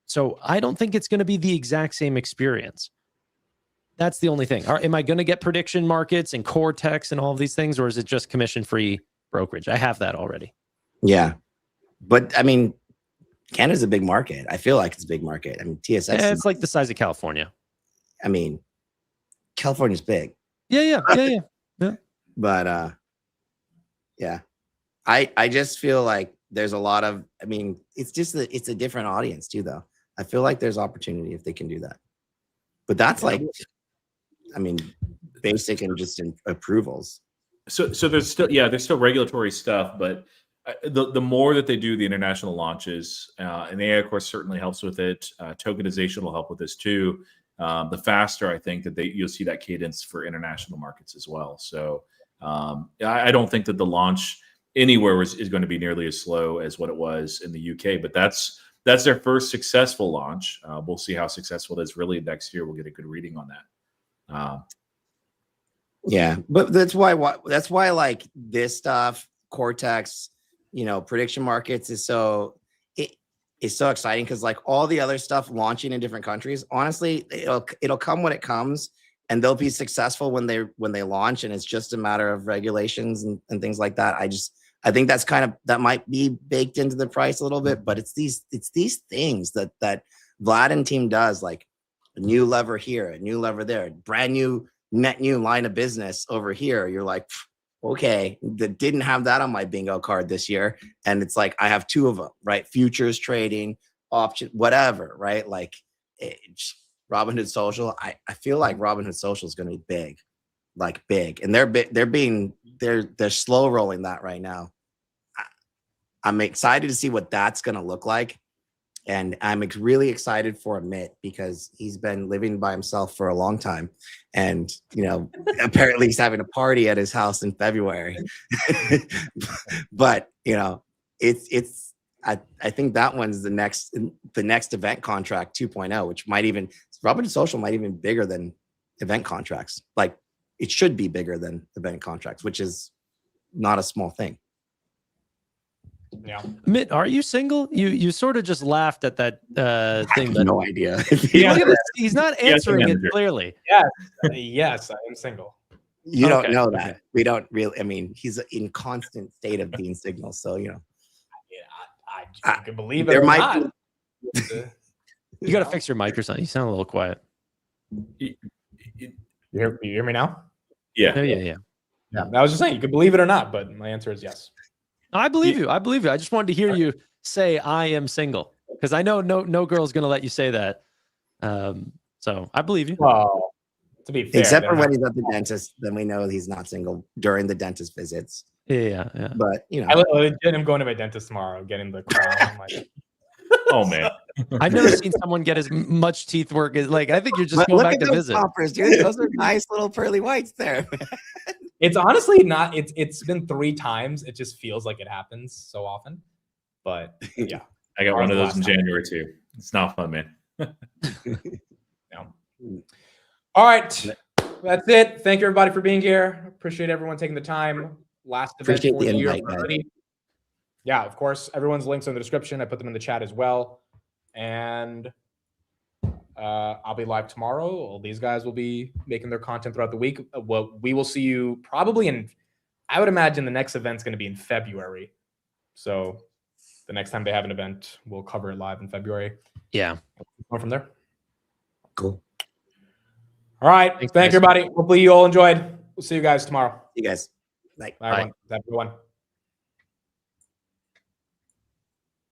So I don't think it's going to be the exact same experience. That's the only thing. Am I going to get prediction markets and Cortex and all of these things, or is it just commission-free brokerage? I have that already. Yeah. But I mean, Canada's a big market. I feel like it's a big market. I mean, TSX. Yeah, it's like the size of California. I mean, California's big. Yeah. But yeah. I just feel like there's a lot of, I mean, it's a different audience too, though. I feel like there's opportunity if they can do that. But that's like, I mean, basic and just approvals. So there's still regulatory stuff, but the more that they do the international launches, and the AI, of course, certainly helps with it. Tokenization will help with this too. The faster, I think, that you'll see that cadence for international markets as well. So I don't think that the launch anywhere is going to be nearly as slow as what it was in the UK. But that's their first successful launch. We'll see how successful it is. Really, next year we'll get a good reading on that. Yeah, but that's why like this stuff, Cortex, prediction markets is so exciting, because like all the other stuff launching in different countries, honestly, it'll come when it comes, and they'll be successful when they launch, and it's just a matter of regulations and things like that. I think that's that might be baked into the price a little bit, but it's these things that Vlad and team does, like a new lever here, a new lever there, brand new net new line of business over here. You're like, okay, that didn't have that on my bingo card this year. And it's like, I have two of them, right? Futures trading, option, whatever, right? Like Robinhood Social. I feel like Robinhood Social is going to be big, like big. And they're slow rolling that right now. I'm excited to see what that's going to look like. And I'm really excited for Amit, because he's been living by himself for a long time. And, apparently he's having a party at his house in February. But, I think that one's the next event contract 2.0, which Robinhood Social might even be bigger than event contracts. Like, it should be bigger than event contracts, which is not a small thing. Yeah. Mitt, are you single? You sort of just laughed at that thing. I have no idea. He's not answering it clearly. Yes, I am single. You don't know that. We don't really. I mean, he's in constant state of being single. So Yeah, I can believe it. You got to fix your mic or something. You sound a little quiet. You hear me now? Yeah. I was just saying, you can believe it or not, but my answer is yes. I believe you. I just wanted to hear you say I am single. because I know no girl's gonna let you say that. So I believe you. Well, to be fair, Except for they're when not- he's at the dentist, then we know he's not single during the dentist visits. Yeah. But you know, I legit am going to my dentist tomorrow, getting the crown. I'm like, Oh man. I've never seen someone get as much teeth work as like. I think you're just but going look back at to those visit. poppers, dude. Those are nice little pearly whites there. it's honestly not. It's been 3 times. It just feels like it happens so often. But yeah, I got Ours one of the those in last time. January too. It's not fun, man. no. All right, that's it. Thank you everybody for being here. Appreciate everyone taking the time. Last event Appreciate for the the year invite, guys. already. Yeah, of course. Everyone's links are in the description. I put them in the chat as well. And I'll be live tomorrow. All these guys will be making their content throughout the week. Well, we will see you probably in, I would imagine the next event's going to be in February. So the next time they have an event, we'll cover it live in February. Yeah. Go from there. Cool. All right. Thanks, Thank you, guys. everybody. Hopefully you all enjoyed. We'll see you guys tomorrow. You guys. Bye. Bye, everyone. Have a good one.